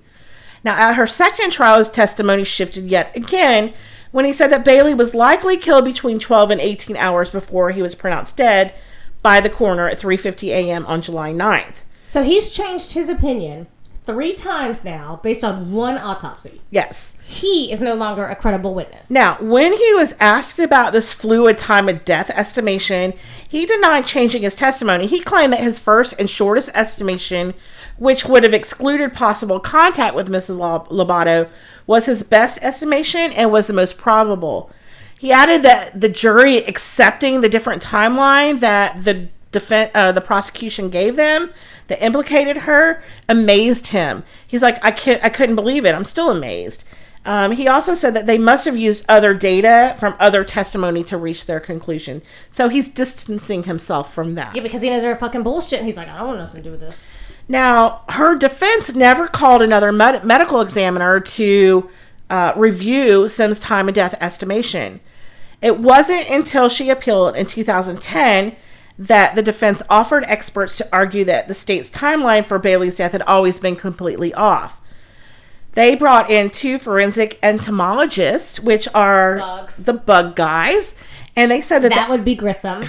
Now, at her second trial, his testimony shifted yet again when he said that Bailey was likely killed between 12 and 18 hours before he was pronounced dead by the coroner at 3:50 a.m. on July 9th. So he's changed his opinion 3 times now based on one autopsy. Yes. He is no longer a credible witness. Now, when he was asked about this fluid time of death estimation, he denied changing his testimony. He claimed that his first and shortest estimation, which would have excluded possible contact with Mrs. Lobato, was his best estimation and was the most probable. He added that the jury accepting the different timeline that the prosecution gave them that implicated her amazed him. He's like, I couldn't believe it. I'm still amazed. He also said that they must have used other data from other testimony to reach their conclusion. So he's distancing himself from that. Yeah, because he knows they're fucking bullshit, and he's like, I don't want nothing to do with this. Now, her defense never called another medical examiner to review Sims' time of death estimation. It wasn't until she appealed in 2010 that the defense offered experts to argue that the state's timeline for Bailey's death had always been completely off. They brought in 2 forensic entomologists, which are the bug guys, And they said that would be grissom.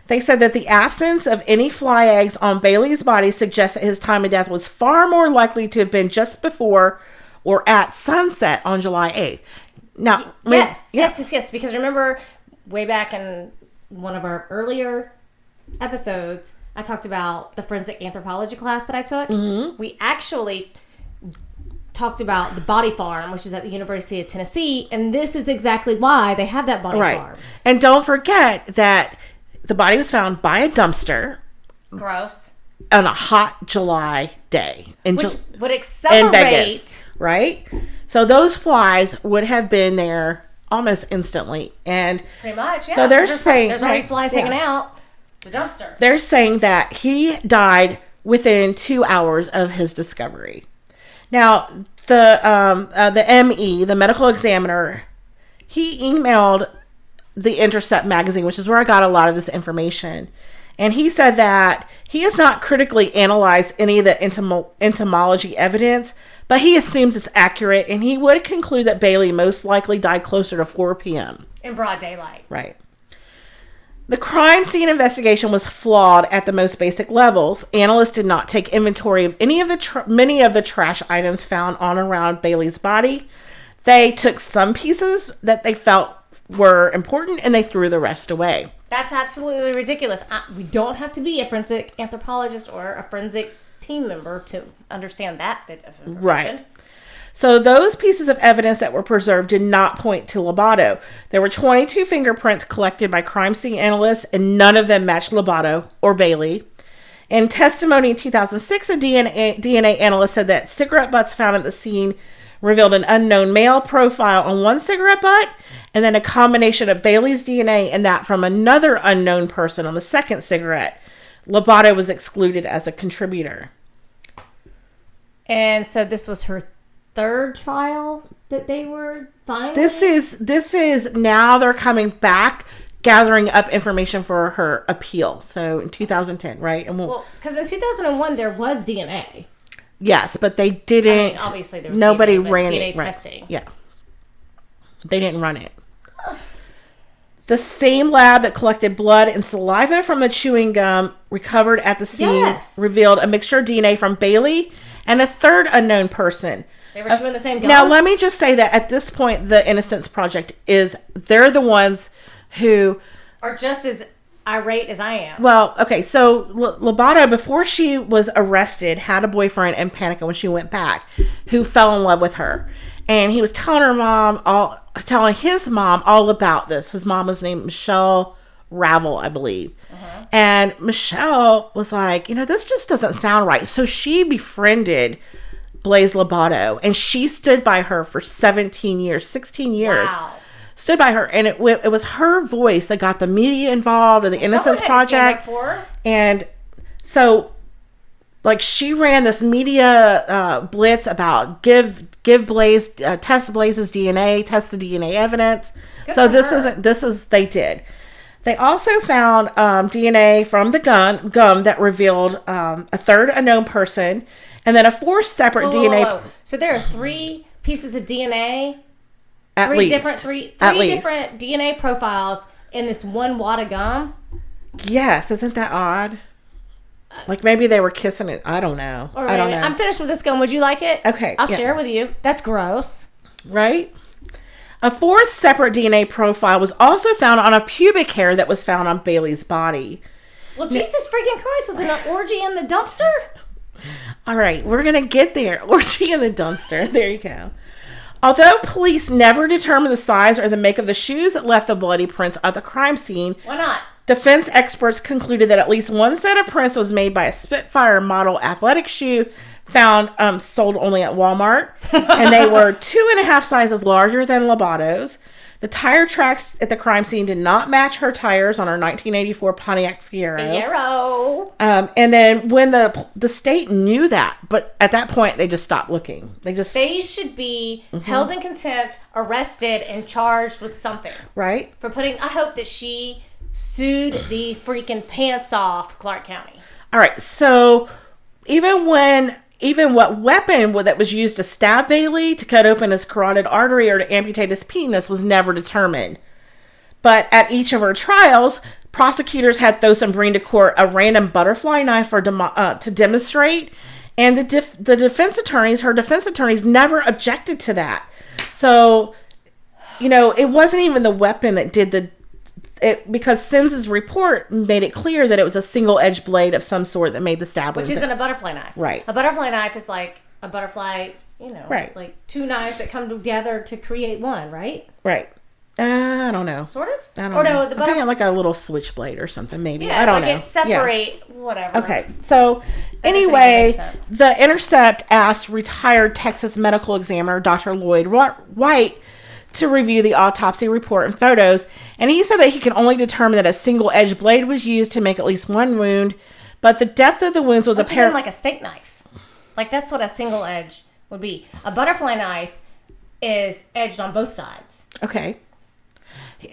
They said that the absence of any fly eggs on Bailey's body suggests that his time of death was far more likely to have been just before or at sunset on July 8th. Now, yes. Because remember, way back in one of our earlier episodes, I talked about the forensic anthropology class that I took. Mm-hmm. We actually talked about the body farm, which is at the University of Tennessee, and this is exactly why they have that body farm. And don't forget that the body was found by a dumpster. Gross. On a hot July day. Which would accelerate. In Vegas, right? So those flies would have been there almost instantly. And pretty much, yeah. So they're saying... There's already flies hanging out. The dumpster. They're saying that he died within 2 hours of his discovery. Now, the ME, the medical examiner, he emailed The Intercept magazine, which is where I got a lot of this information. And he said that he has not critically analyzed any of the entomology evidence, but he assumes it's accurate, and he would conclude that Bailey most likely died closer to 4 p.m. In broad daylight. Right. The crime scene investigation was flawed at the most basic levels. Analysts did not take inventory of many of the trash items found on and around Bailey's body. They took some pieces that they felt were important, and they threw the rest away. That's absolutely ridiculous. We don't have to be a forensic anthropologist or a forensic team member to understand that bit of information. Right. So those pieces of evidence that were preserved did not point to Lobato. There were 22 fingerprints collected by crime scene analysts, and none of them matched Lobato or Bailey. In testimony in 2006, a DNA analyst said that cigarette butts found at the scene revealed an unknown male profile on one cigarette butt, and then a combination of Bailey's DNA and that from another unknown person on the second cigarette. Lobato was excluded as a contributor. And so this was her third trial that they were finding? This is now they're coming back, gathering up information for her appeal. So in 2010, right? And well, because in 2001 there was DNA. Yes, but they didn't. I mean, obviously there was nobody DNA, ran DNA it. testing. Right. Yeah, they didn't run it. The same lab that collected blood and saliva from the chewing gum recovered at the scene revealed a mixture of DNA from Bailey and a third unknown person. They were chewing the same gum? Now, let me just say that at this point, the Innocence Project they're the ones who are just as irate as I am. Well, okay, so Lobato, before she was arrested, had a boyfriend in Panica when she went back, who fell in love with her. And he was telling his mom all about this. His mom was named Michelle Ravel, I believe. Uh-huh. And Michelle was like, this just doesn't sound right. So she befriended Blaise Lobato, and she stood by her for 16 years. Wow. Stood by her, and it was her voice that got the media involved in the Innocence Project. And so, she ran this media blitz about give Blaise, test Blaise's DNA, test the DNA evidence. They did. They also found DNA from the gum that revealed a third unknown person, and then a fourth separate DNA. Whoa. So there are 3 pieces of DNA. At three least. Different DNA profiles in this one wad of gum? Yes. Isn't that odd? Maybe they were kissing it. I don't know. I don't know. I'm finished with this gum. Would you like it? Okay. I'll share it with you. That's gross. Right? A fourth separate DNA profile was also found on a pubic hair that was found on Bailey's body. Well, Jesus freaking Christ. Was it an orgy in the dumpster? All right. We're going to get there. Orgy in the dumpster. There you go. Although police never determined the size or the make of the shoes that left the bloody prints at the crime scene. Why not? Defense experts concluded that at least one set of prints was made by a Spitfire model athletic shoe found sold only at Walmart. And they were 2.5 sizes larger than Lobato's. The tire tracks at the crime scene did not match her tires on her 1984 Pontiac Fiero. And then when the state knew that, but at that point they just stopped looking. They should be held in contempt, arrested, and charged with something. Right. I hope that she sued the freaking pants off Clark County. All right. So even what weapon that was used to stab Bailey, to cut open his carotid artery, or to amputate his penis was never determined. But at each of her trials, prosecutors had Tosun bring to court a random butterfly knife to demonstrate. And her defense attorneys never objected to that. So, it wasn't even the weapon that did because Sims's report made it clear that it was a single-edged blade of some sort that made the stab wounds. Which isn't a butterfly knife. Right. A butterfly knife is like a butterfly, right. like two knives that come together to create one, right? Right. I don't know. Sort of? I don't know. I'm thinking like a little switchblade or something, maybe. I don't know. It separate, whatever. Okay. So, anyway, The Intercept asked retired Texas medical examiner Dr. Lloyd White to review the autopsy report and photos, and he said that he could only determine that a single-edged blade was used to make at least one wound, but the depth of the wounds was apparent. Like a steak knife. Like, that's what a single edge would be. A butterfly knife is edged on both sides. Okay.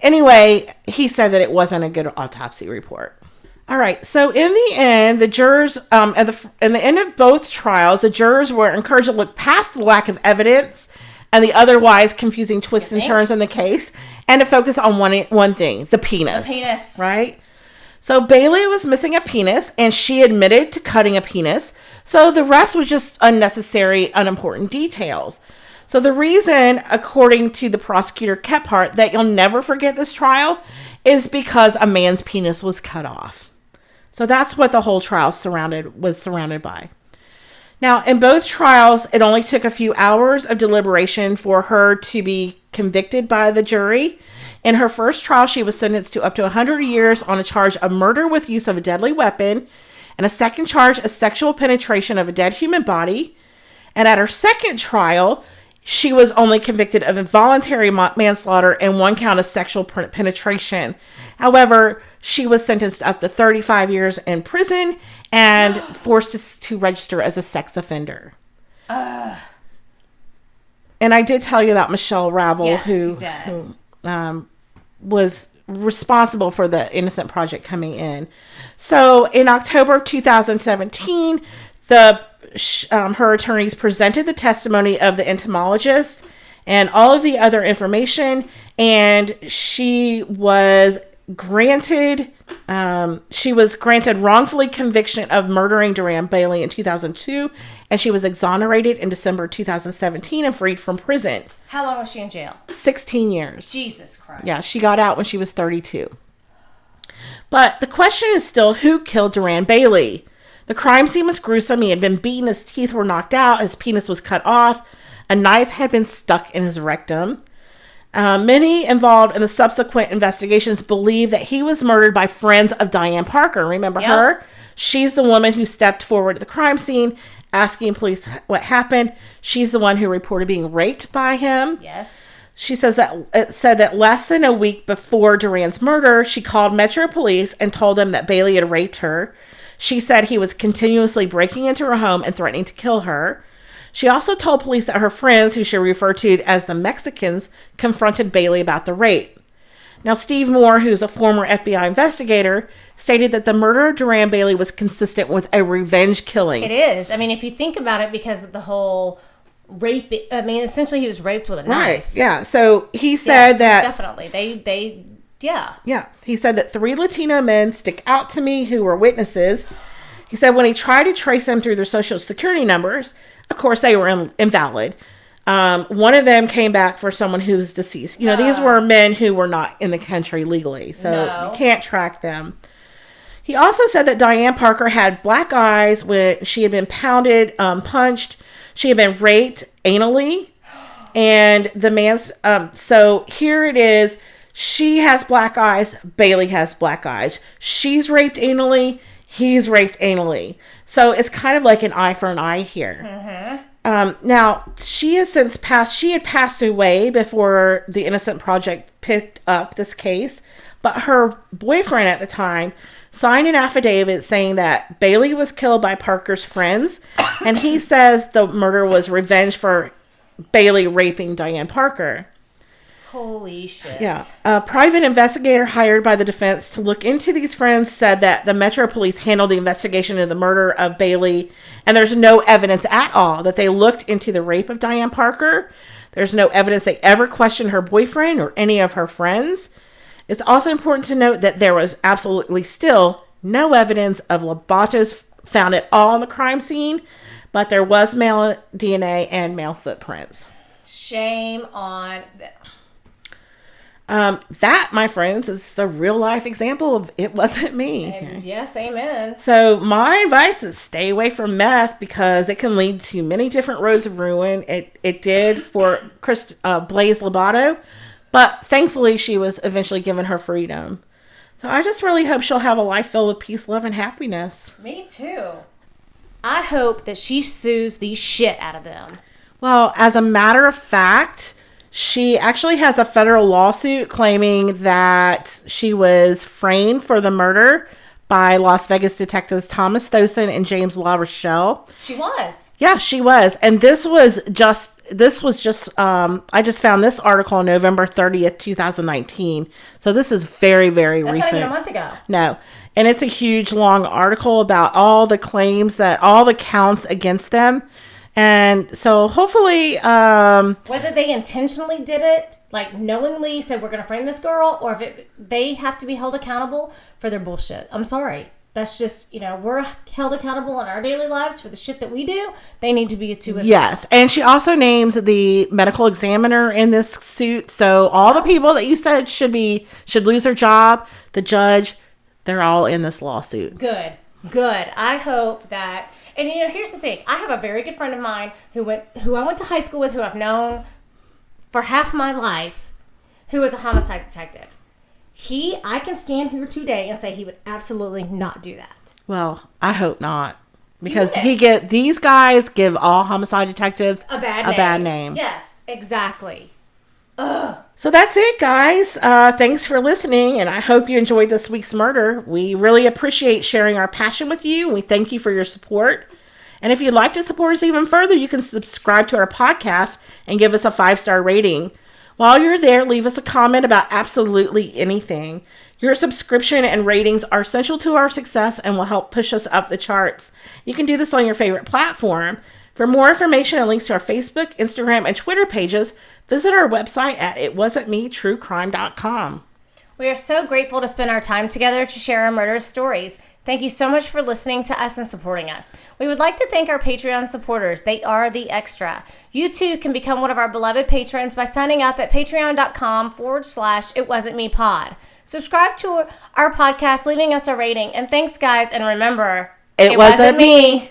Anyway, he said that it wasn't a good autopsy report. All right. So in the end, the jurors, in the end of both trials, the jurors were encouraged to look past the lack of evidence and the otherwise confusing twists and turns in the case, and to focus on one thing: the penis. The penis. Right. So Bailey was missing a penis, and she admitted to cutting a penis. So the rest was just unnecessary, unimportant details. So the reason, according to the prosecutor Kephart, that you'll never forget this trial is because a man's penis was cut off. So that's what the whole trial was surrounded by. Now, in both trials, it only took a few hours of deliberation for her to be convicted by the jury. In her first trial, she was sentenced to up to 100 years on a charge of murder with use of a deadly weapon, and a second charge of sexual penetration of a dead human body. And at her second trial, she was only convicted of involuntary manslaughter and one count of sexual penetration. However, she was sentenced up to 35 years in prison and forced to register as a sex offender. And I did tell you about Michelle Ravel, who was responsible for the Innocent Project coming in. So in October of 2017, her attorneys presented the testimony of the entomologist and all of the other information, and she was granted wrongfully conviction of murdering Duran Bailey in 2002, and she was exonerated in December 2017 and freed from prison. How long was she in jail? 16 years. Jesus Christ. Yeah, she got out when she was 32. But the question is still, who killed Duran Bailey? The crime scene was gruesome. He had been beaten, his teeth were knocked out, his penis was cut off, a knife had been stuck in his rectum. Many involved in the subsequent investigations believe that he was murdered by friends of Diane Parker. Remember her? She's the woman who stepped forward at the crime scene, asking police what happened. She's the one who reported being raped by him. Yes. She said that less than a week before Duran's murder, she called Metro Police and told them that Bailey had raped her. She said he was continuously breaking into her home and threatening to kill her. She also told police that her friends, who she referred to as the Mexicans, confronted Bailey about the rape. Now, Steve Moore, who's a former FBI investigator, stated that the murder of Duran Bailey was consistent with a revenge killing. It is. I mean, if you think about it, because of the whole rape, essentially he was raped with a knife. Right, yeah. So he said that... Definitely. Yeah. Yeah. He said that 3 Latino men stick out to me who were witnesses. He said when he tried to trace them through their social security numbers, of course they were invalid. One of them came back for someone who's deceased. These were men who were not in the country legally, so you can't track them. He also said that Diane Parker had black eyes when she had been pounded, punched. She had been raped anally. And the man's... so here it is. She has black eyes. Bailey has black eyes. She's raped anally. He's raped anally. So it's kind of like an eye for an eye here. Mm-hmm. Now, she has since passed. She had passed away before the Innocent Project picked up this case. But her boyfriend at the time signed an affidavit saying that Bailey was killed by Parker's friends. And he says the murder was revenge for Bailey raping Diane Parker. Holy shit. Yeah. A private investigator hired by the defense to look into these friends said that the Metro Police handled the investigation of the murder of Bailey, and there's no evidence at all that they looked into the rape of Diane Parker. There's no evidence they ever questioned her boyfriend or any of her friends. It's also important to note that there was absolutely still no evidence of Lobatos found at all on the crime scene, but there was male DNA and male footprints. Shame on them. That, my friends, is the real life example of it wasn't me. And yes, amen. So my advice is stay away from meth because it can lead to many different roads of ruin. It did for Blaze Lobato, but thankfully she was eventually given her freedom. So I just really hope she'll have a life filled with peace, love, and happiness. Me too. I hope that she sues the shit out of them. Well, as a matter of fact, she actually has a federal lawsuit claiming that she was framed for the murder by Las Vegas detectives Thomas Tosun and James La Rochelle. She was. Yeah, she was. And this was just I just found this article on November 30th, 2019. So this is very, very recent. That's not even a month ago. No. And it's a huge, long article about all the claims all the counts against them. And so hopefully... whether they intentionally did it, like knowingly said, we're going to frame this girl, or if they have to be held accountable for their bullshit. I'm sorry. That's just, we're held accountable in our daily lives for the shit that we do. They need to be too as well. Yes. And she also names the medical examiner in this suit. So all the people that you said should lose their job, the judge, they're all in this lawsuit. Good. I hope that... And here's the thing. I have a very good friend of mine who I went to high school with, who I've known for half my life, who is a homicide detective. I can stand here today and say he would absolutely not do that. Well, I hope not. Because these guys give all homicide detectives a bad name. Yes, exactly. Ugh. So that's it, guys. Thanks for listening, and I hope you enjoyed this week's murder. We really appreciate sharing our passion with you, and we thank you for your support. And if you'd like to support us even further, you can subscribe to our podcast and give us a 5-star rating. While you're there, leave us a comment about absolutely anything. Your subscription and ratings are essential to our success and will help push us up the charts. You can do this on your favorite platform. For more information and links to our Facebook, Instagram, and Twitter pages, visit our website at itwasn'tmetruecrime.com. We are so grateful to spend our time together to share our murderous stories. Thank you so much for listening to us and supporting us. We would like to thank our Patreon supporters. They are the extra. You too can become one of our beloved patrons by signing up at patreon.com/itwasn'tmepod. Subscribe to our podcast, leaving us a rating. And thanks, guys. And remember, it wasn't me.